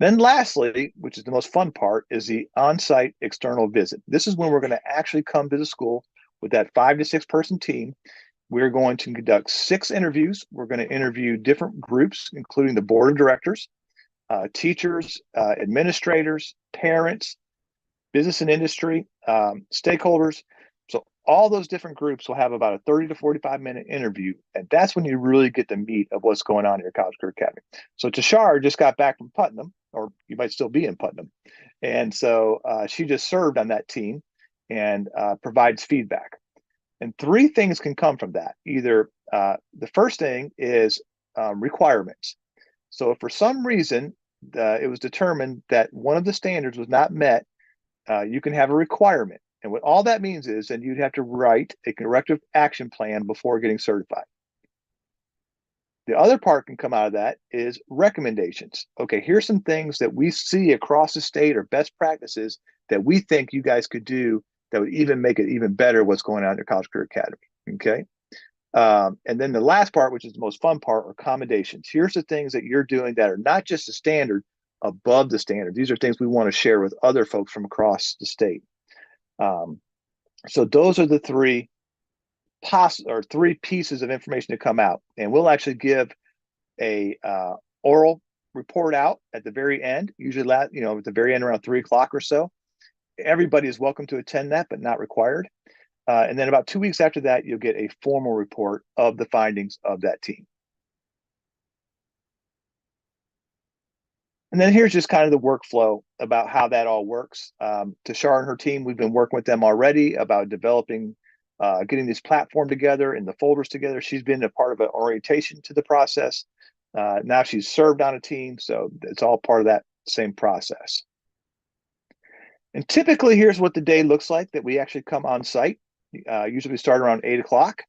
Then lastly, which is the most fun part, is the on-site external visit. This is when we're going to actually come to the school with that 5 to 6 person team. We're going to conduct 6 interviews. We're going to interview different groups, including the board of directors, teachers, administrators, parents, business and industry, stakeholders. So all those different groups will have about a 30 to 45-minute interview, and that's when you really get the meat of what's going on in your College Career Academy. So Tashara just got back from Putnam, or you might still be in Putnam, and so she just served on that team and provides feedback. And three things can come from that. Either the first thing is requirements. So if for some reason it was determined that one of the standards was not met, you can have a requirement. And what all that means is then you'd have to write a corrective action plan before getting certified. The other part can come out of that is recommendations. Okay, here's some things that we see across the state or best practices that we think you guys could do that would even make it even better what's going on in your College Career Academy. Okay. And then the last part, which is the most fun part, are accommodations. Here's the things that you're doing that are not just a standard, above the standard. These are things we want to share with other folks from across the state. So those are the three pieces of information to come out, and we'll actually give a oral report out at the very end, usually at the very end around 3 o'clock or so. Everybody is welcome to attend that, but not required. And then about 2 weeks after that, you'll get a formal report of the findings of that team. And then here's just kind of the workflow about how that all works. Tashara and her team, we've been working with them already about developing, getting this platform together and the folders together. She's been a part of an orientation to the process. Now she's served on a team, so it's all part of that same process. And typically, here's what the day looks like that we actually come on site. Usually we start around 8 o'clock,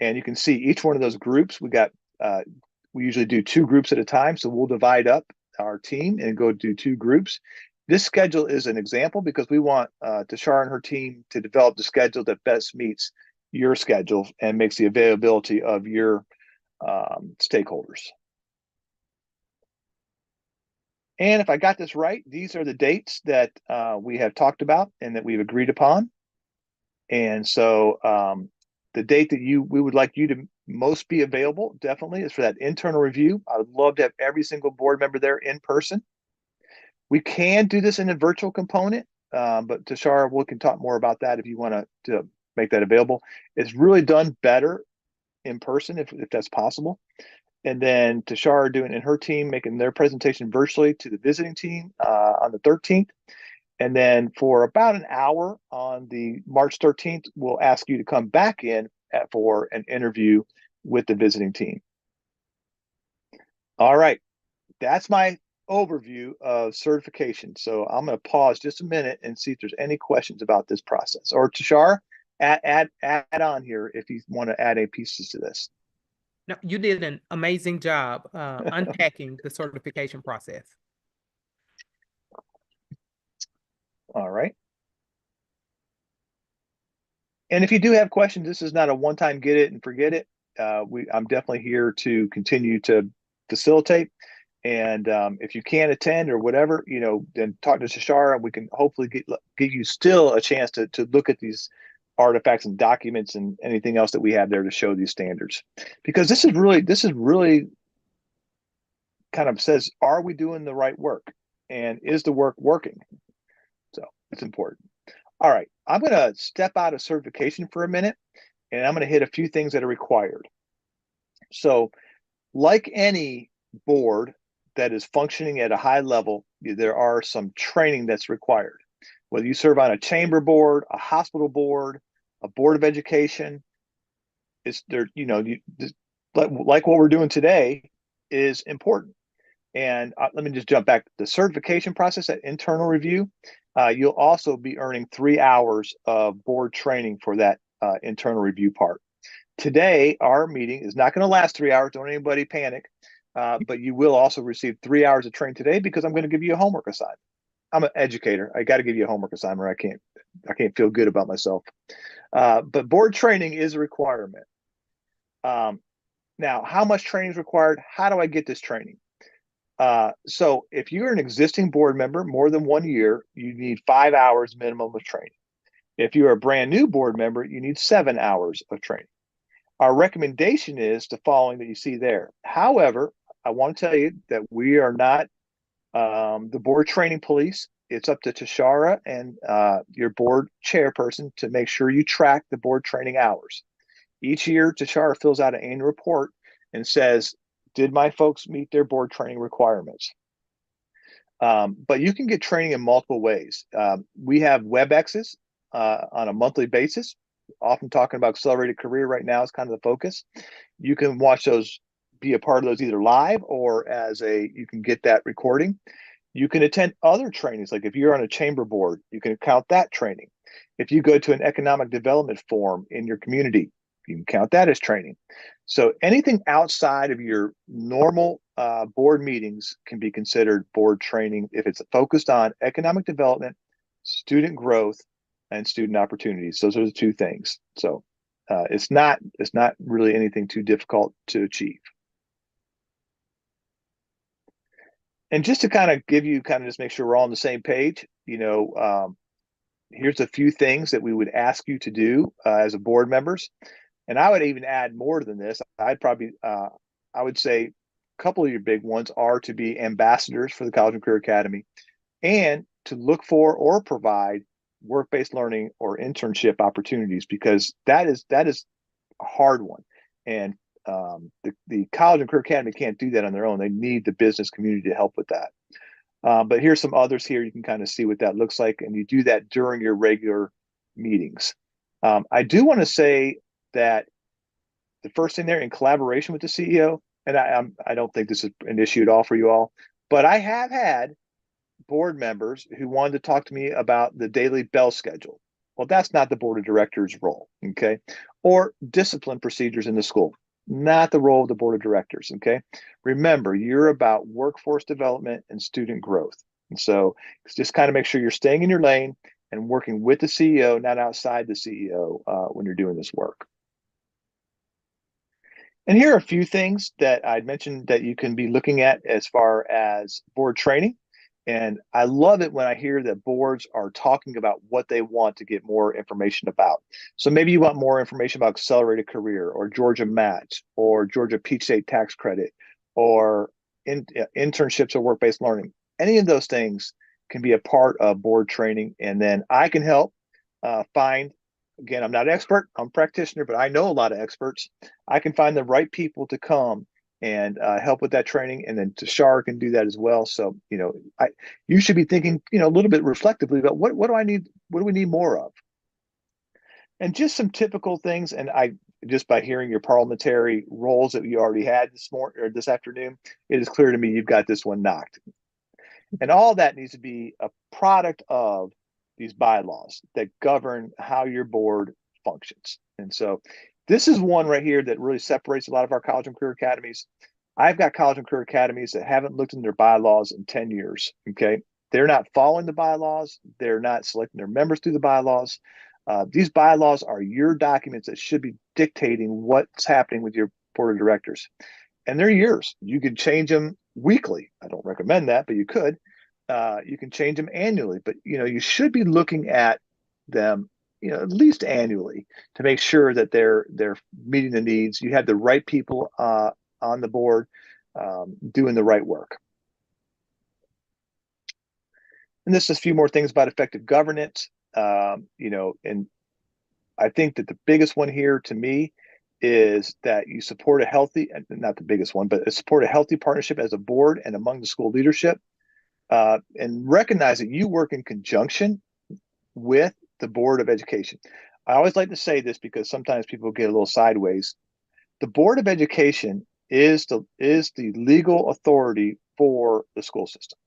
and you can see each one of those groups. We usually do 2 groups at a time, so we'll divide up our team and go do 2 groups. This schedule is an example because we want Tashara and her team to develop the schedule that best meets your schedule and makes the availability of your stakeholders. And if I got this right, these are the dates that we have talked about and that we've agreed upon. And so the date that we would like you to most be available definitely is for that internal review. I would love to have every single board member there in person. We can do this in a virtual component, but Tashara, we can talk more about that if you want to make that available. It's really done better in person if that's possible. And then Tashara doing and her team making their presentation virtually to the visiting team on the 13th. And then for about an hour on the March 13th, we'll ask you to come back in for an interview with the visiting team. All right, that's my overview of certification. So I'm going to pause just a minute and see if there's any questions about this process. Or Tashara, add on here if you want to add any pieces to this. No, you did an amazing job unpacking the certification process. All right. And if you do have questions, this is not a one-time get it and forget it. I'm definitely here to continue to facilitate. And if you can't attend or whatever, then talk to Tashara, and we can hopefully give you still a chance to look at these artifacts and documents and anything else that we have there to show these standards. Because this is really kind of says, are we doing the right work? And is the work working? So it's important. All right, I'm going to step out of certification for a minute, and I'm going to hit a few things that are required. So like any board that is functioning at a high level, there are some training that's required. Whether you serve on a chamber board, a hospital board, a board of education, it's there, like what we're doing today is important. And let me just jump back. The certification process, that internal review, you'll also be earning 3 hours of board training for that internal review part. Today, our meeting is not going to last 3 hours. Don't anybody panic. But you will also receive 3 hours of training today because I'm going to give you a homework assignment. I'm an educator. I got to give you a homework assignment. I can't feel good about myself. But board training is a requirement. Now, how much training is required? How do I get this training? So if you're an existing board member more than 1 year, you need 5 hours minimum of training. If you're a brand new board member, you need 7 hours of training. Our recommendation is the following that you see there. However, I want to tell you that we are not the board training police. it's up to Tashara and your board chairperson to make sure you track the board training hours. Each year, Tashara fills out an annual report and says, did my folks meet their board training requirements? But you can get training in multiple ways. We have WebExes on a monthly basis, often talking about accelerated career right now is kind of the focus. You can watch those, be a part of those either live or you can get that recording. You can attend other trainings, like if you're on a chamber board, you can count that training. If you go to an economic development forum in your community, you can count that as training. So anything outside of your normal board meetings can be considered board training if it's focused on economic development, student growth, and student opportunities. Those are the two things. So it's not really anything too difficult to achieve. And just to kind of give you just make sure we're all on the same page, here's a few things that we would ask you to do as a board members. And I would even add more than this. I would say a couple of your big ones are to be ambassadors for the College and Career Academy and to look for or provide work-based learning or internship opportunities, because that is a hard one. And the College and Career Academy can't do that on their own. They need the business community to help with that. But here's some others here. You can kind of see what that looks like, and you do that during your regular meetings. I do want to say that the first thing there, in collaboration with the CEO, and I don't think this is an issue at all for you all, but I have had board members who wanted to talk to me about the daily bell schedule. Well, that's not the board of directors' role, okay? Or discipline procedures in the school, not the role of the board of directors, okay? Remember, you're about workforce development and student growth. And so just kind of make sure you're staying in your lane and working with the CEO, not outside the CEO when you're doing this work. And here are a few things that I'd mentioned that you can be looking at as far as board training. And I love it when I hear that boards are talking about what they want to get more information about. So maybe you want more information about accelerated career or Georgia Match or Georgia Peach State tax credit or internships or work-based learning. Any of those things can be a part of board training. And then I can help find, again, I'm not an expert, I'm a practitioner, but I know a lot of experts. I can find the right people to come and help with that training, and then Tashara can do that as well. So, you should be thinking, a little bit reflectively about what do I need, what do we need more of? And just some typical things, and just by hearing your parliamentary roles that you already had this morning or this afternoon, it is clear to me you've got this one knocked. And all that needs to be a product of these bylaws that govern how your board functions. And so this is one right here that really separates a lot of our college and career academies. I've got college and career academies that haven't looked in their bylaws in 10 years, okay? They're not following the bylaws. They're not selecting their members through the bylaws. These bylaws are your documents that should be dictating what's happening with your board of directors. And they're yours. You can change them weekly. I don't recommend that, but you could. You can change them annually, but you should be looking at them at least annually to make sure that they're meeting the needs. You have the right people on the board doing the right work. And this is a few more things about effective governance. And I think that the biggest one here to me is that you support a healthy, not the biggest one, but support a healthy partnership as a board and among the school leadership, and recognize that you work in conjunction with the Board of Education. I always like to say this because sometimes people get a little sideways. The Board of Education is the legal authority for the school system.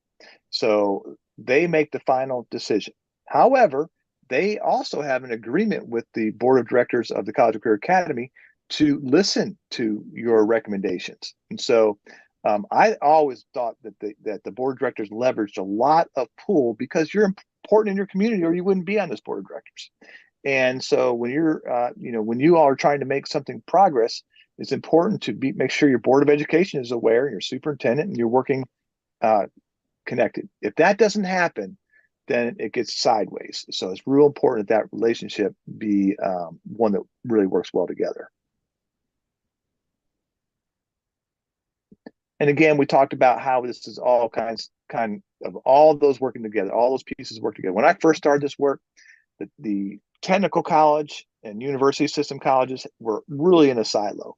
So they make the final decision. However, they also have an agreement with the Board of Directors of the College and Career Academy to listen to your recommendations. And so I always thought that the board of directors leveraged a lot of pull because you're important in your community or you wouldn't be on this board of directors. And so when you're, when you all are trying to make something progress, it's important to make sure your board of education is aware and your superintendent and you're working connected. If that doesn't happen, then it gets sideways. So it's real important that relationship be one that really works well together. And again, we talked about how this is all kind of all those working together, all those pieces work together. When I first started this work, the technical college and university system colleges were really in a silo.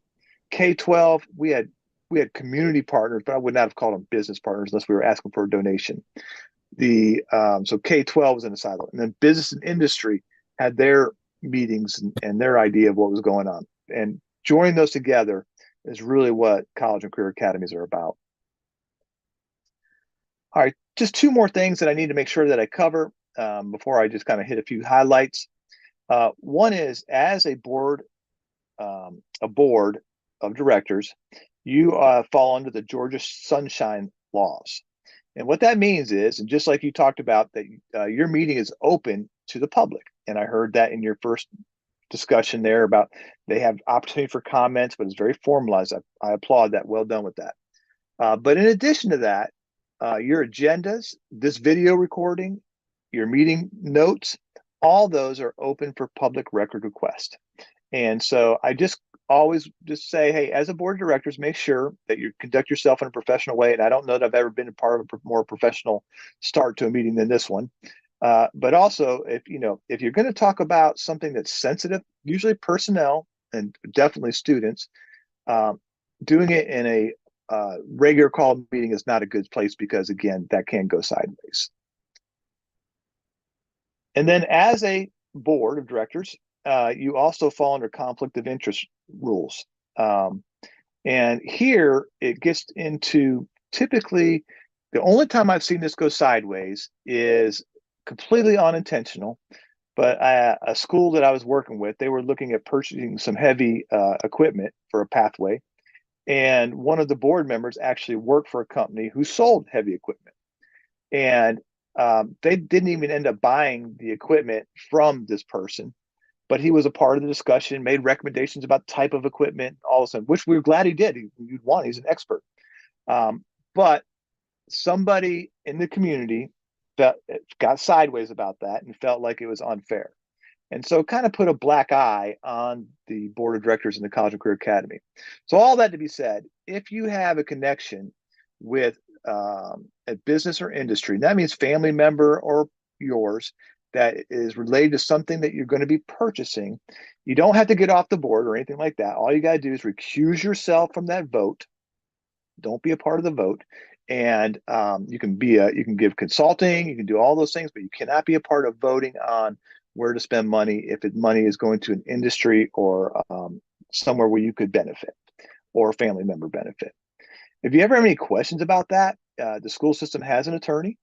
K-12, we had community partners, but I would not have called them business partners unless we were asking for a donation. So K-12 was in a silo, and then business and industry had their meetings and their idea of what was going on. And joining those together is really what college and career academies are about. All right, just two more things that I need to make sure that I cover before I just kind of hit a few highlights. One is, as a board of directors, you fall under the Georgia Sunshine Laws. And what that means is, and just like you talked about, that your meeting is open to the public. And I heard that in your first discussion there about they have opportunity for comments, but it's very formalized. I applaud that. Well done with that. But in addition to that, your agendas, this video recording, your meeting notes, all those are open for public record request. And so I just always just say, hey, as a board of directors, make sure that you conduct yourself in a professional way. And I don't know that I've ever been a part of a more professional start to a meeting than this one. But also, if you're going to talk about something that's sensitive, usually personnel and definitely students, doing it in a regular call meeting is not a good place, because again, that can go sideways. And then as a board of directors, you also fall under conflict of interest rules. And here it gets into, typically, the only time I've seen this go sideways is completely unintentional. But a school that I was working with, they were looking at purchasing some heavy equipment for a pathway. And one of the board members actually worked for a company who sold heavy equipment. And they didn't even end up buying the equipment from this person, but he was a part of the discussion, made recommendations about the type of equipment, all of a sudden, which we were glad he did. He's an expert. But somebody in the community got sideways about that and felt like it was unfair. And so kind of put a black eye on the board of directors in the College and Career Academy. So all that to be said, if you have a connection with a business or industry, that means family member or yours, that is related to something that you're going to be purchasing, you don't have to get off the board or anything like that. All you got to do is recuse yourself from that vote. Don't be a part of the vote. And you can give consulting, you can do all those things, but you cannot be a part of voting on where to spend money if money is going to an industry or somewhere where you could benefit or a family member benefit. If you ever have any questions about that, the school system has an attorney.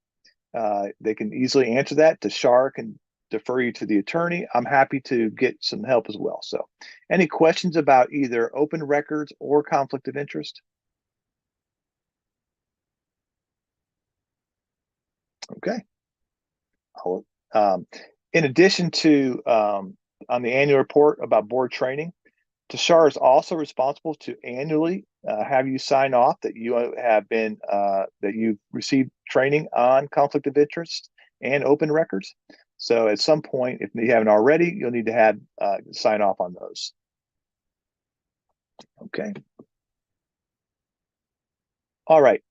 They can easily answer that. Tashar can defer you to the attorney. I'm happy to get some help as well. So any questions about either open records or conflict of interest? Okay. In addition to on the annual report about board training, Tashar is also responsible to annually have you sign off that you have been that you've received training on conflict of interest and open records. So at some point, if you haven't already, you'll need to have sign off on those. Okay. All right.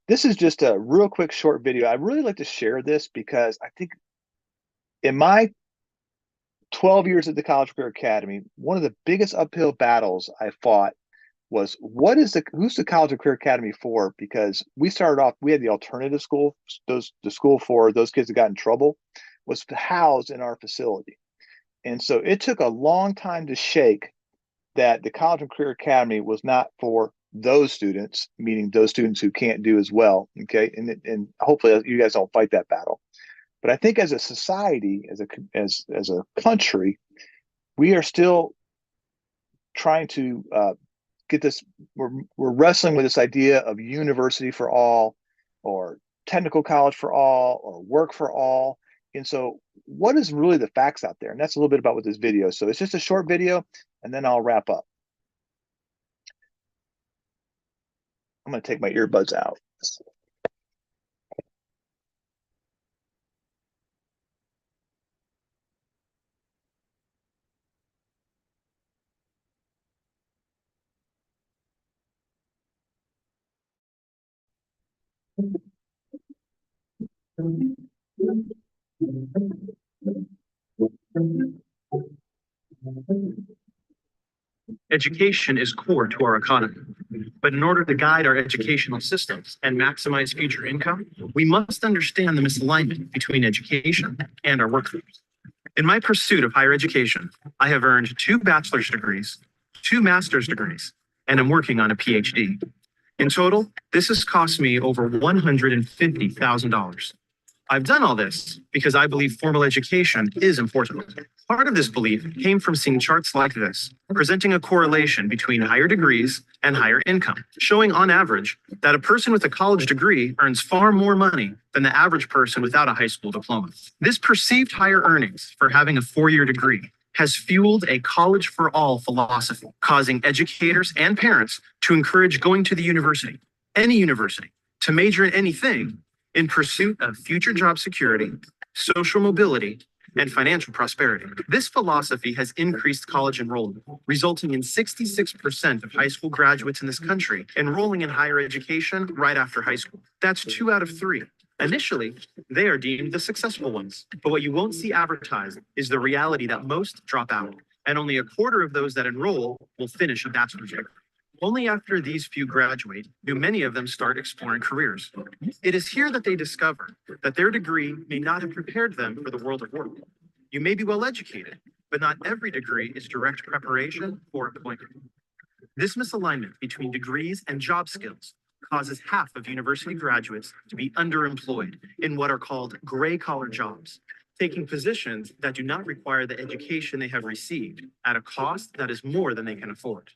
This is just a real quick short video. I really like to share this because I think in my 12 years at the College Career Academy, one of the biggest uphill battles I fought was who's the College Career Academy for? Because we started off, we had the alternative school, the school for those kids that got in trouble was housed in our facility. And so it took a long time to shake that the College and Career Academy was not for those students, meaning those students who can't do as well. Okay. And hopefully you guys don't fight that battle. But I think as a society, as a country, we are still trying to get this. We're wrestling with this idea of university for all, or technical college for all, or work for all. And so, what is really the facts out there? And that's a little bit about what this video. So it's just a short video, and then I'll wrap up. I'm going to take my earbuds out. Education is core to our economy, but in order to guide our educational systems and maximize future income, we must understand the misalignment between education and our workforce. In my pursuit of higher education, I have earned 2 bachelor's degrees, 2 master's degrees, and I'm working on a PhD. In total, this has cost me over $150,000. I've done all this because I believe formal education is important. Part of this belief came from seeing charts like this, presenting a correlation between higher degrees and higher income, showing on average that a person with a college degree earns far more money than the average person without a high school diploma. This perceived higher earnings for having a 4-year degree has fueled a college for all philosophy, causing educators and parents to encourage going to the university, any university, to major in anything in pursuit of future job security, social mobility, and financial prosperity. This philosophy has increased college enrollment, resulting in 66% of high school graduates in this country enrolling in higher education right after high school. That's 2 out of 3. Initially, they are deemed the successful ones, but what you won't see advertised is the reality that most drop out, and only a quarter of those that enroll will finish a bachelor's degree. Only after these few graduate do many of them start exploring careers. It is here that they discover that their degree may not have prepared them for the world of work. You may be well educated, but not every degree is direct preparation for employment. This misalignment between degrees and job skills causes half of university graduates to be underemployed in what are called gray-collar jobs, taking positions that do not require the education they have received at a cost that is more than they can afford.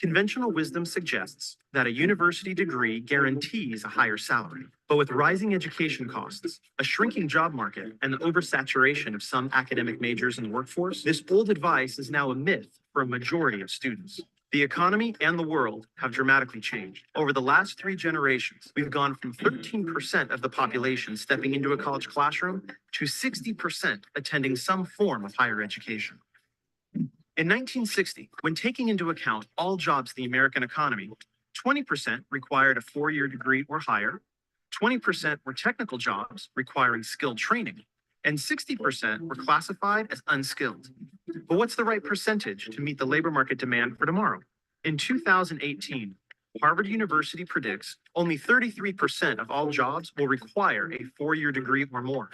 Conventional wisdom suggests that a university degree guarantees a higher salary, but with rising education costs, a shrinking job market, and the oversaturation of some academic majors in the workforce, this old advice is now a myth for a majority of students. The economy and the world have dramatically changed. Over the last 3 generations, we've gone from 13% of the population stepping into a college classroom to 60% attending some form of higher education. In 1960, when taking into account all jobs in the American economy, 20% required a 4-year degree or higher, 20% were technical jobs requiring skilled training, and 60% were classified as unskilled. But what's the right percentage to meet the labor market demand for tomorrow? In 2018, Harvard University predicts only 33% of all jobs will require a 4-year degree or more,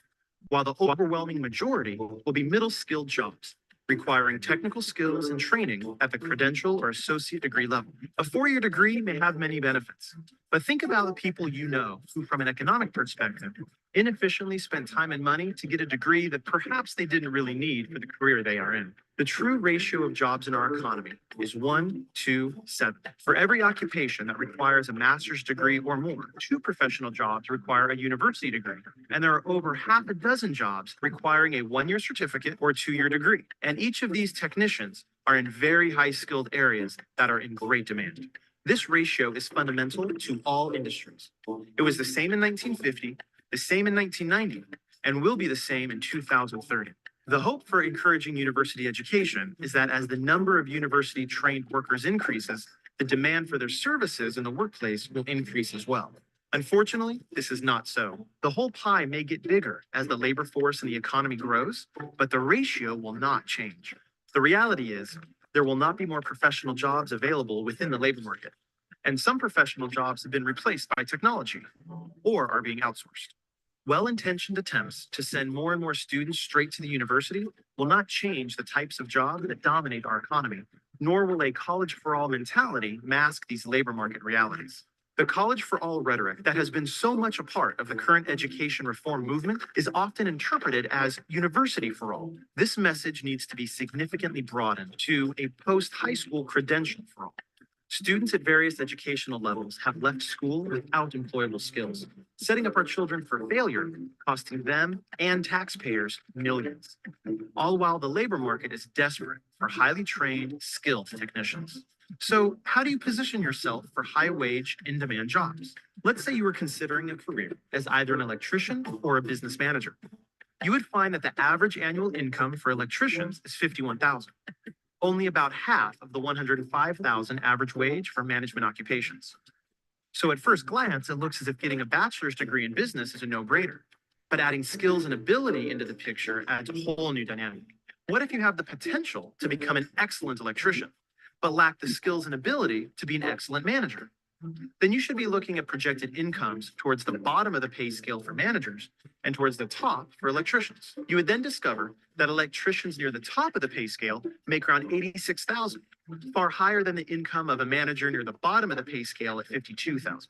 while the overwhelming majority will be middle-skilled jobs, requiring technical skills and training at the credential or associate degree level. A 4-year degree may have many benefits, but think about the people you know who, from an economic perspective, inefficiently spent time and money to get a degree that perhaps they didn't really need for the career they are in. The true ratio of jobs in our economy is 1 to 7. For every occupation that requires a master's degree or more, 2 professional jobs require a university degree, and there are over half a dozen jobs requiring a 1-year certificate or 2-year degree. And each of these technicians are in very high skilled areas that are in great demand. This ratio is fundamental to all industries. It was the same in 1950, the same in 1990, and will be the same in 2030. The hope for encouraging university education is that as the number of university-trained workers increases, the demand for their services in the workplace will increase as well. Unfortunately, this is not so. The whole pie may get bigger as the labor force and the economy grows, but the ratio will not change. The reality is, there will not be more professional jobs available within the labor market, and some professional jobs have been replaced by technology or are being outsourced. Well-intentioned attempts to send more and more students straight to the university will not change the types of jobs that dominate our economy, nor will a college for all mentality mask these labor market realities. The college for all rhetoric that has been so much a part of the current education reform movement is often interpreted as university for all. This message needs to be significantly broadened to a post-high school credential for all. Students at various educational levels have left school without employable skills, setting up our children for failure, costing them and taxpayers millions. All while the labor market is desperate for highly trained, skilled technicians. So how do you position yourself for high-wage, in-demand jobs? Let's say you were considering a career as either an electrician or a business manager. You would find that the average annual income for electricians is $51,000. Only about half of the $105,000 average wage for management occupations. So at first glance, it looks as if getting a bachelor's degree in business is a no-brainer. But adding skills and ability into the picture adds a whole new dynamic. What if you have the potential to become an excellent electrician, but lack the skills and ability to be an excellent manager? Then you should be looking at projected incomes towards the bottom of the pay scale for managers and towards the top for electricians. You would then discover that electricians near the top of the pay scale make around $86,000, far higher than the income of a manager near the bottom of the pay scale at $52,000.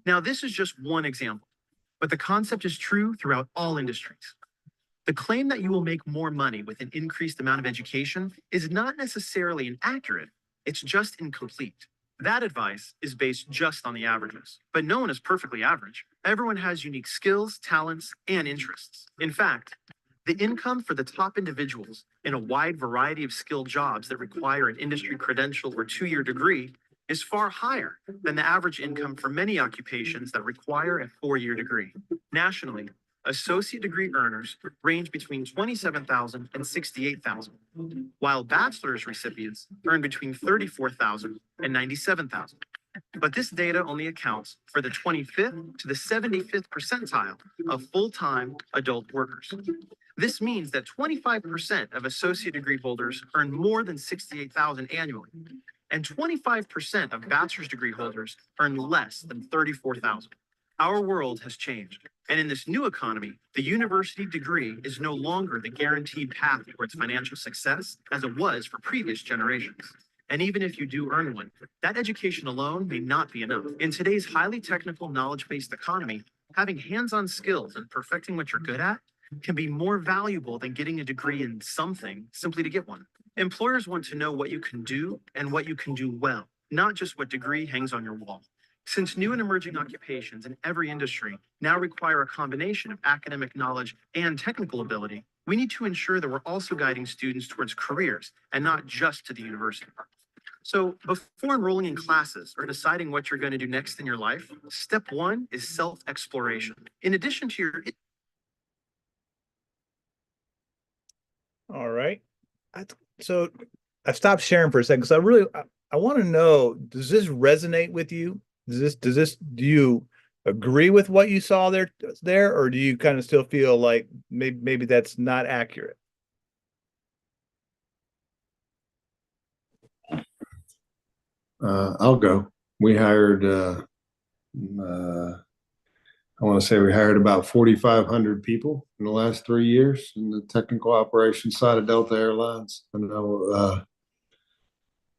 Now, this is just one example, but the concept is true throughout all industries. The claim that you will make more money with an increased amount of education is not necessarily inaccurate, it's just incomplete. That advice is based just on the averages, but no one is perfectly average. Everyone has unique skills, talents, and interests. In fact, the income for the top individuals in a wide variety of skilled jobs that require an industry credential or two-year degree is far higher than the average income for many occupations that require a four-year degree. Nationally, associate degree earners range between $27,000 and $68,000, while bachelor's recipients earn between $34,000 and $97,000. But this data only accounts for the 25th to the 75th percentile of full-time adult workers. This means that 25% of associate degree holders earn more than $68,000 annually, and 25% of bachelor's degree holders earn less than $34,000. Our world has changed, and in this new economy, the university degree is no longer the guaranteed path towards financial success as it was for previous generations. And even if you do earn one, that education alone may not be enough. In today's highly technical, knowledge-based economy, having hands-on skills and perfecting what you're good at can be more valuable than getting a degree in something simply to get one. Employers want to know what you can do and what you can do well, not just what degree hangs on your wall. Since new and emerging occupations in every industry now require a combination of academic knowledge and technical ability, we need to ensure that we're also guiding students towards careers and not just to the university. So before enrolling in classes or deciding what you're going to do next in your life, step one is self-exploration. In addition to your... All right. So I stopped sharing for a second because I want to know, does this resonate with you? Do you agree with what you saw there, or do you kind of still feel like maybe that's not accurate? I'll go. We hired, I want to say we hired about 4,500 people in the last 3 years in the technical operations side of Delta Airlines. I know,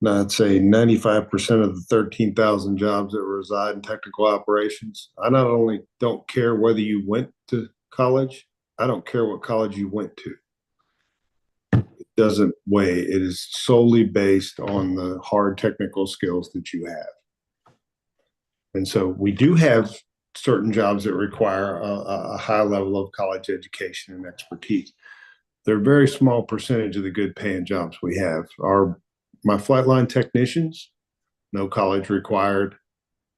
I'd say 95% of the 13,000 jobs that reside in technical operations. I not only don't care whether you went to college, I don't care what college you went to. It doesn't weigh. It is solely based on the hard technical skills that you have. And so we do have certain jobs that require a high level of college education and expertise. They're a very small percentage of the good paying jobs we have. My flight line technicians, no college required.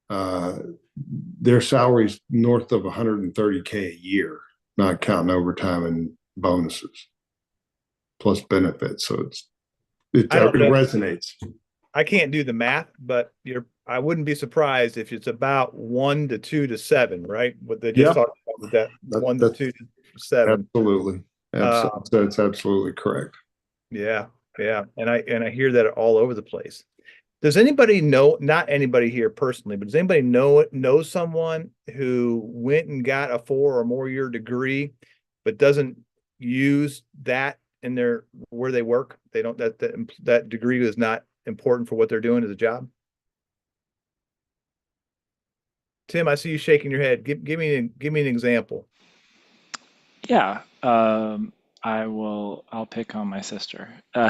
Their salaries north of 130K a year, not counting overtime and bonuses, plus benefits. So it resonates. I can't do the math, but I wouldn't be surprised if it's about 1 to 2 to 7, right? What they just talked about with that 1 to 2 to 7. Absolutely. That's absolutely correct. Yeah. Yeah. And I hear that all over the place. Does anybody know, not anybody here personally, but does anybody know someone who went and got a 4 or more year degree, but doesn't use that in where they work? They don't, that degree is not important for what they're doing as a job? Tim, I see you shaking your head. Give me an example. Yeah, I'll pick on my sister. Who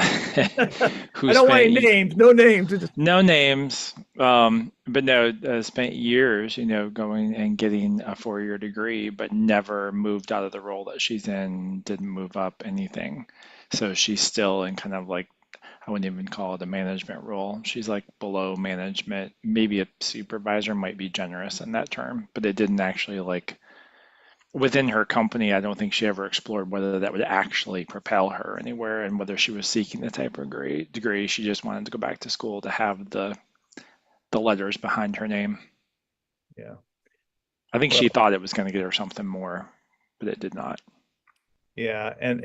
I don't want any names, no names. No names, but no, spent years, going and getting a 4-year degree, but never moved out of the role that she's in, didn't move up anything. So she's still in kind of like, I wouldn't even call it a management role. She's like below management, maybe a supervisor might be generous in that term, but it didn't actually within her company, I don't think she ever explored whether that would actually propel her anywhere and whether she was seeking the type of degree. She just wanted to go back to school to have the letters behind her name. Yeah. I think Well, she thought it was going to get her something more, but it did not. yeah, and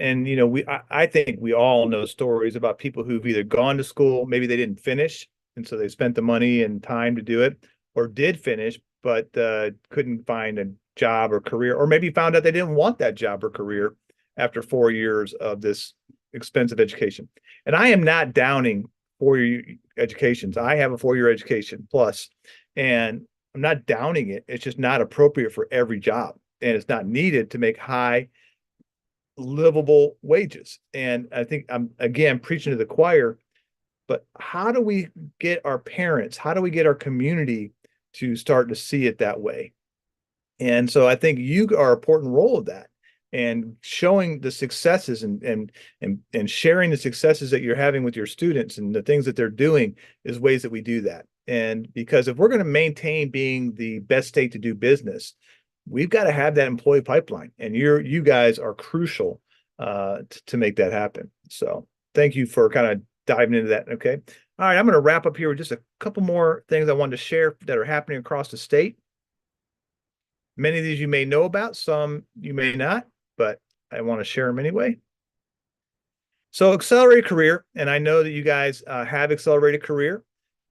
I think we all know stories about people who've either gone to school, maybe they didn't finish, and so they spent the money and time to do it, or did finish, but couldn't find a job or career, or maybe found out they didn't want that job or career after 4 years of this expensive education. And I am not downing 4-year educations. I have a 4-year education plus, and I'm not downing it. It's just not appropriate for every job, and it's not needed to make high livable wages. And I think I'm again preaching to the choir, but how do we get our parents, how do we get our community to start to see it that way? And so I think you are an important role of that, and showing the successes and sharing the successes that you're having with your students and the things that they're doing is ways that we do that. And because if we're going to maintain being the best state to do business, we've got to have that employee pipeline, and you guys are crucial to make that happen. So thank you for kind of diving into that. Okay. All right. I'm going to wrap up here with just a couple more things I wanted to share that are happening across the state. Many of these you may know about, some you may not, but I want to share them anyway. So accelerated career, and I know that you guys have accelerated career,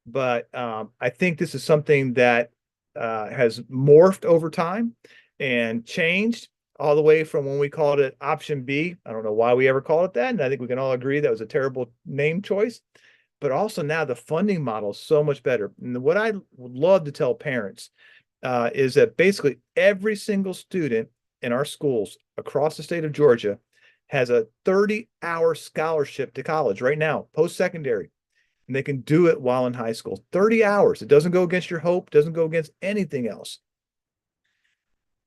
but I think this is something that has morphed over time and changed all the way from when we called it option B. I don't know why we ever called it that, and I think we can all agree that was a terrible name choice. But also now the funding model is so much better. And what I would love to tell parents is that basically every single student in our schools across the state of Georgia has a 30-hour scholarship to college right now, post-secondary. And they can do it while in high school. 30 hours. It doesn't go against your hope, doesn't go against anything else.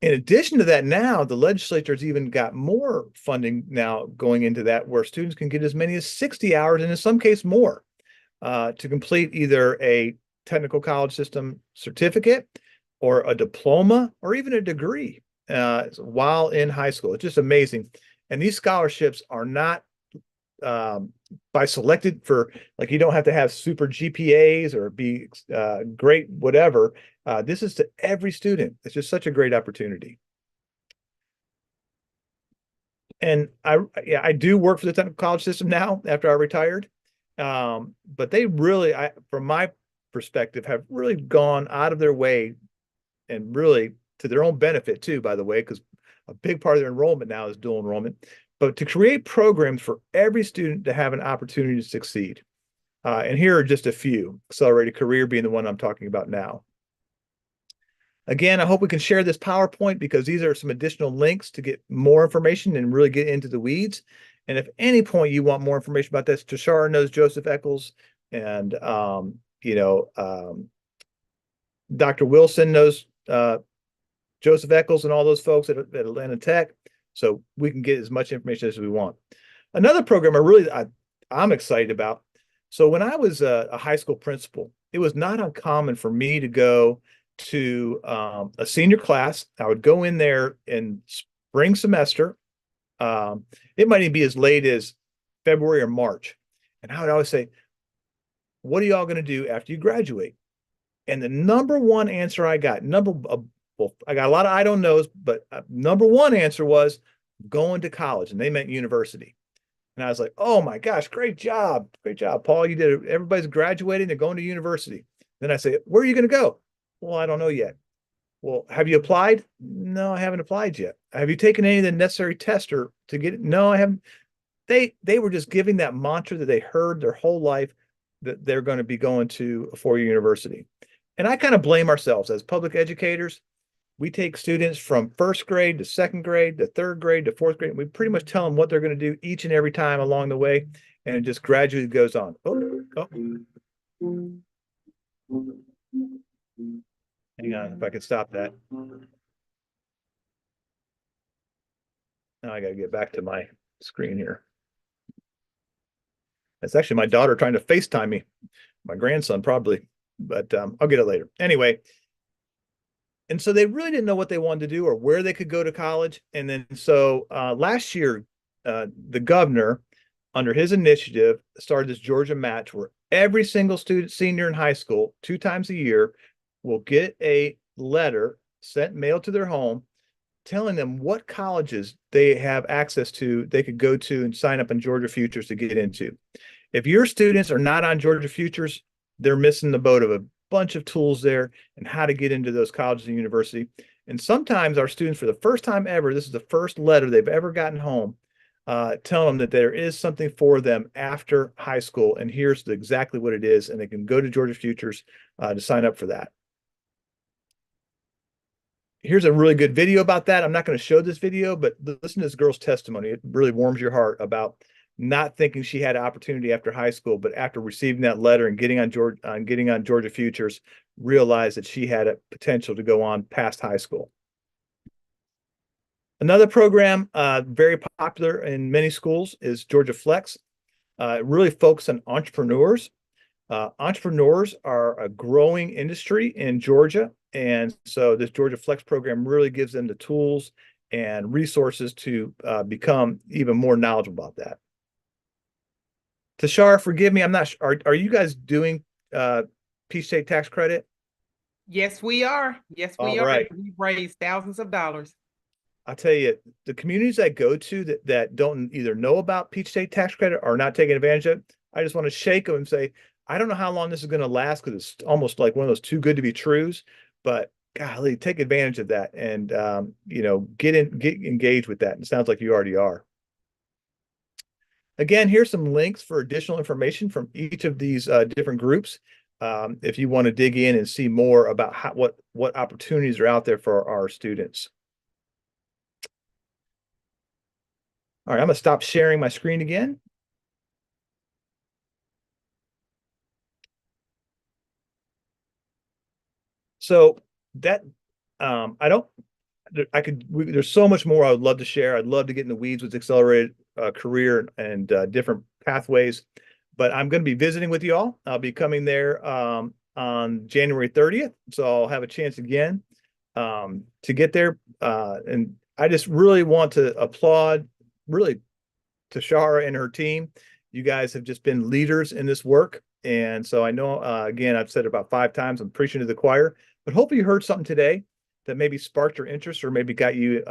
In addition to that, now the legislature's even got more funding now going into that, where students can get as many as 60 hours and in some case more to complete either a technical college system certificate or a diploma or even a degree while in high school. It's just amazing. And these scholarships are not by selected for, like, you don't have to have super GPAs or be great whatever. This is to every student. It's just such a great opportunity. And I do work for the technical college system now after I retired. But they really, from my perspective, have really gone out of their way, and really to their own benefit too, by the way, because a big part of their enrollment now is dual enrollment, but to create programs for every student to have an opportunity to succeed. And here are just a few, accelerated career being the one I'm talking about now. Again, I hope we can share this PowerPoint because these are some additional links to get more information and really get into the weeds. And if any point you want more information about this, Tashara knows Joseph Eccles, and Dr. Wilson knows Joseph Eccles and all those folks at Atlanta Tech. So we can get as much information as we want. Another program I'm excited about. So when I was a high school principal, it was not uncommon for me to go to a senior class. I would go in there in spring semester. It might even be as late as February or March. And I would always say, what are y'all going to do after you graduate? And the number one answer I got, I got a lot of I don't knows, but number one answer was going to college, and they meant university. And I was like, oh my gosh, great job, Paul. You did it. Everybody's graduating, they're going to university. Then I say, where are you going to go? Well, I don't know yet. Well, have you applied? No, I haven't applied yet. Have you taken any of the necessary tests to get it? No, I haven't. They were just giving that mantra that they heard their whole life, that they're going to be going to a 4-year university. And I kind of blame ourselves as public educators. We take students from first grade to second grade to third grade to fourth grade. We pretty much tell them what they're going to do each and every time along the way, and it just gradually goes on. Hang on, if I can stop that. Now I got to get back to my screen here. That's actually my daughter trying to FaceTime me. My grandson probably, but I'll get it later. Anyway. And so they really didn't know what they wanted to do or where they could go to college. And then so last year, the governor, under his initiative, started this Georgia Match, where every single student, senior in high school, 2 times a year, will get a letter sent mail to their home telling them what colleges they have access to, they could go to and sign up on Georgia Futures to get into. If your students are not on Georgia Futures, they're missing the boat of a bunch of tools there and how to get into those colleges and university. And sometimes our students, for the first time ever, this is the first letter they've ever gotten home, telling them that there is something for them after high school. And here's exactly what it is. And they can go to Georgia Futures to sign up for that. Here's a really good video about that. I'm not going to show this video, but listen to this girl's testimony. It really warms your heart about not thinking she had an opportunity after high school, but after receiving that letter and getting on Georgia Futures, realized that she had a potential to go on past high school. Another program very popular in many schools is Georgia Flex. It really focuses on entrepreneurs. Entrepreneurs are a growing industry in Georgia. And so this Georgia Flex program really gives them the tools and resources to become even more knowledgeable about that. Tashara, forgive me, I'm not sure. Are you guys doing Peach State tax credit? Yes, we are. Yes, we All are. right. We've raised thousands of dollars. I'll tell you, the communities I go to that don't either know about Peach State tax credit or not taking advantage of it, I just want to shake them and say, I don't know how long this is going to last because it's almost like one of those too good to be trues, but golly, take advantage of that and get engaged with that. And it sounds like you already are. Again, here's some links for additional information from each of these different groups. If you want to dig in and see more about what opportunities are out there for our students. All right, I'm going to stop sharing my screen again. So that there's so much more I would love to share. I'd love to get in the weeds with accelerated career and different pathways, but I'm going to be visiting with you all. I'll be coming there on January 30th. So I'll have a chance again to get there. And I just really want to applaud really Tashara and her team. You guys have just been leaders in this work. And so I know, again, I've said it about 5 times, I'm preaching to the choir, but hopefully you heard something today that maybe sparked your interest or maybe got you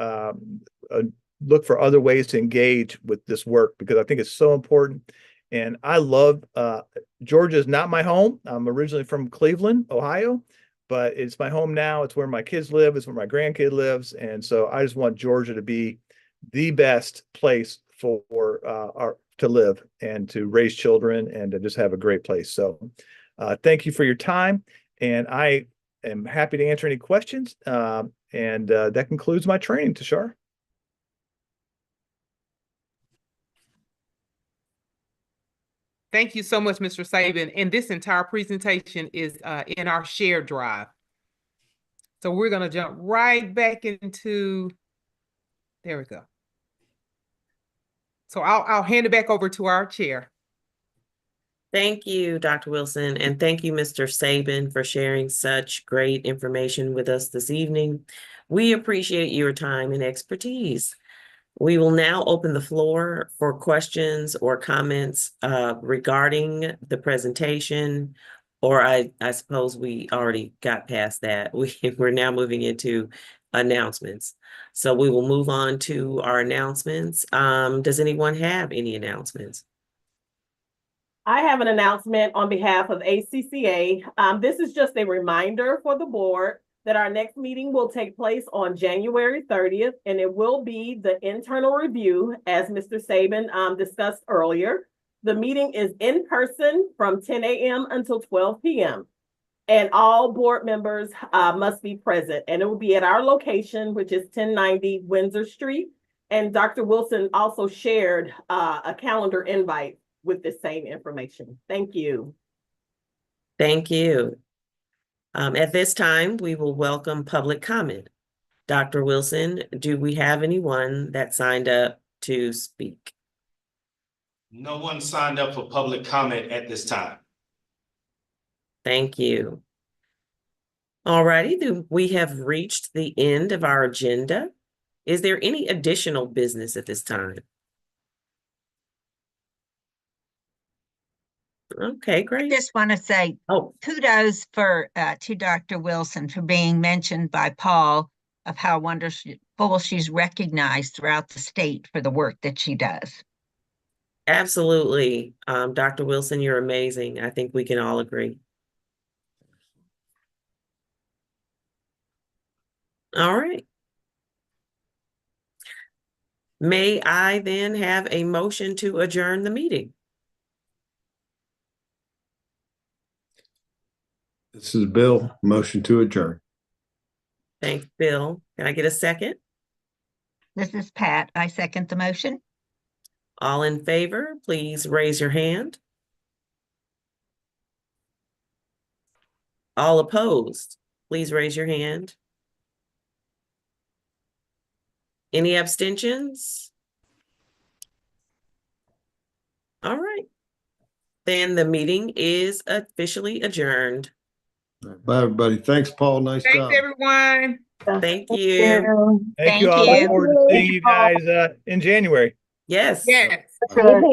look for other ways to engage with this work, because I think it's so important. And I love, Georgia is not my home. I'm originally from Cleveland, Ohio, but it's my home now. It's where my kids live. It's where my grandkid lives. And so I just want Georgia to be the best place for to live and to raise children and to just have a great place. So thank you for your time. And I am happy to answer any questions. And that concludes my training, Tashar. Thank you so much, Mr. Sabin. And this entire presentation is in our shared drive. So we're going to jump right back into, there we go. So I'll hand it back over to our chair. Thank you, Dr. Wilson, and thank you, Mr. Sabin, for sharing such great information with us this evening. We appreciate your time and expertise. We will now open the floor for questions or comments regarding the presentation, or I suppose we already got past that. We're now moving into announcements. So we will move on to our announcements. Does anyone have any announcements? I have an announcement on behalf of ACCA. This is just a reminder for the board that our next meeting will take place on January 30th, and it will be the internal review, as Mr. Sabin discussed earlier. The meeting is in person from 10 a.m. until 12 p.m. And all board members must be present. And it will be at our location, which is 1090 Windsor Street. And Dr. Wilson also shared a calendar invite with the same information. Thank you. Thank you. At this time, we will welcome public comment. Dr. Wilson, do we have anyone that signed up to speak? No one signed up for public comment at this time. Thank you. All righty, we have reached the end of our agenda. Is there any additional business at this time? Okay, I great. just want to say Oh, kudos to Dr. Wilson for being mentioned by Paul of how wonderful she's recognized throughout the state for the work that she does. absolutely. Dr. Wilson, you're amazing. I think we can all agree. All right. May I then have a motion to adjourn the meeting? This is Bill, motion to adjourn. Thanks, Bill. Can I get a second? This is Pat. I second the motion. All in favor, please raise your hand. All opposed, please raise your hand. Any abstentions? All right. Then the meeting is officially adjourned. Bye, everybody. Thanks, Paul. Nice Thanks, job. everyone. Thank you. Thank you Thank all. Look you. forward to seeing you guys in January. Yes. Yes. Good.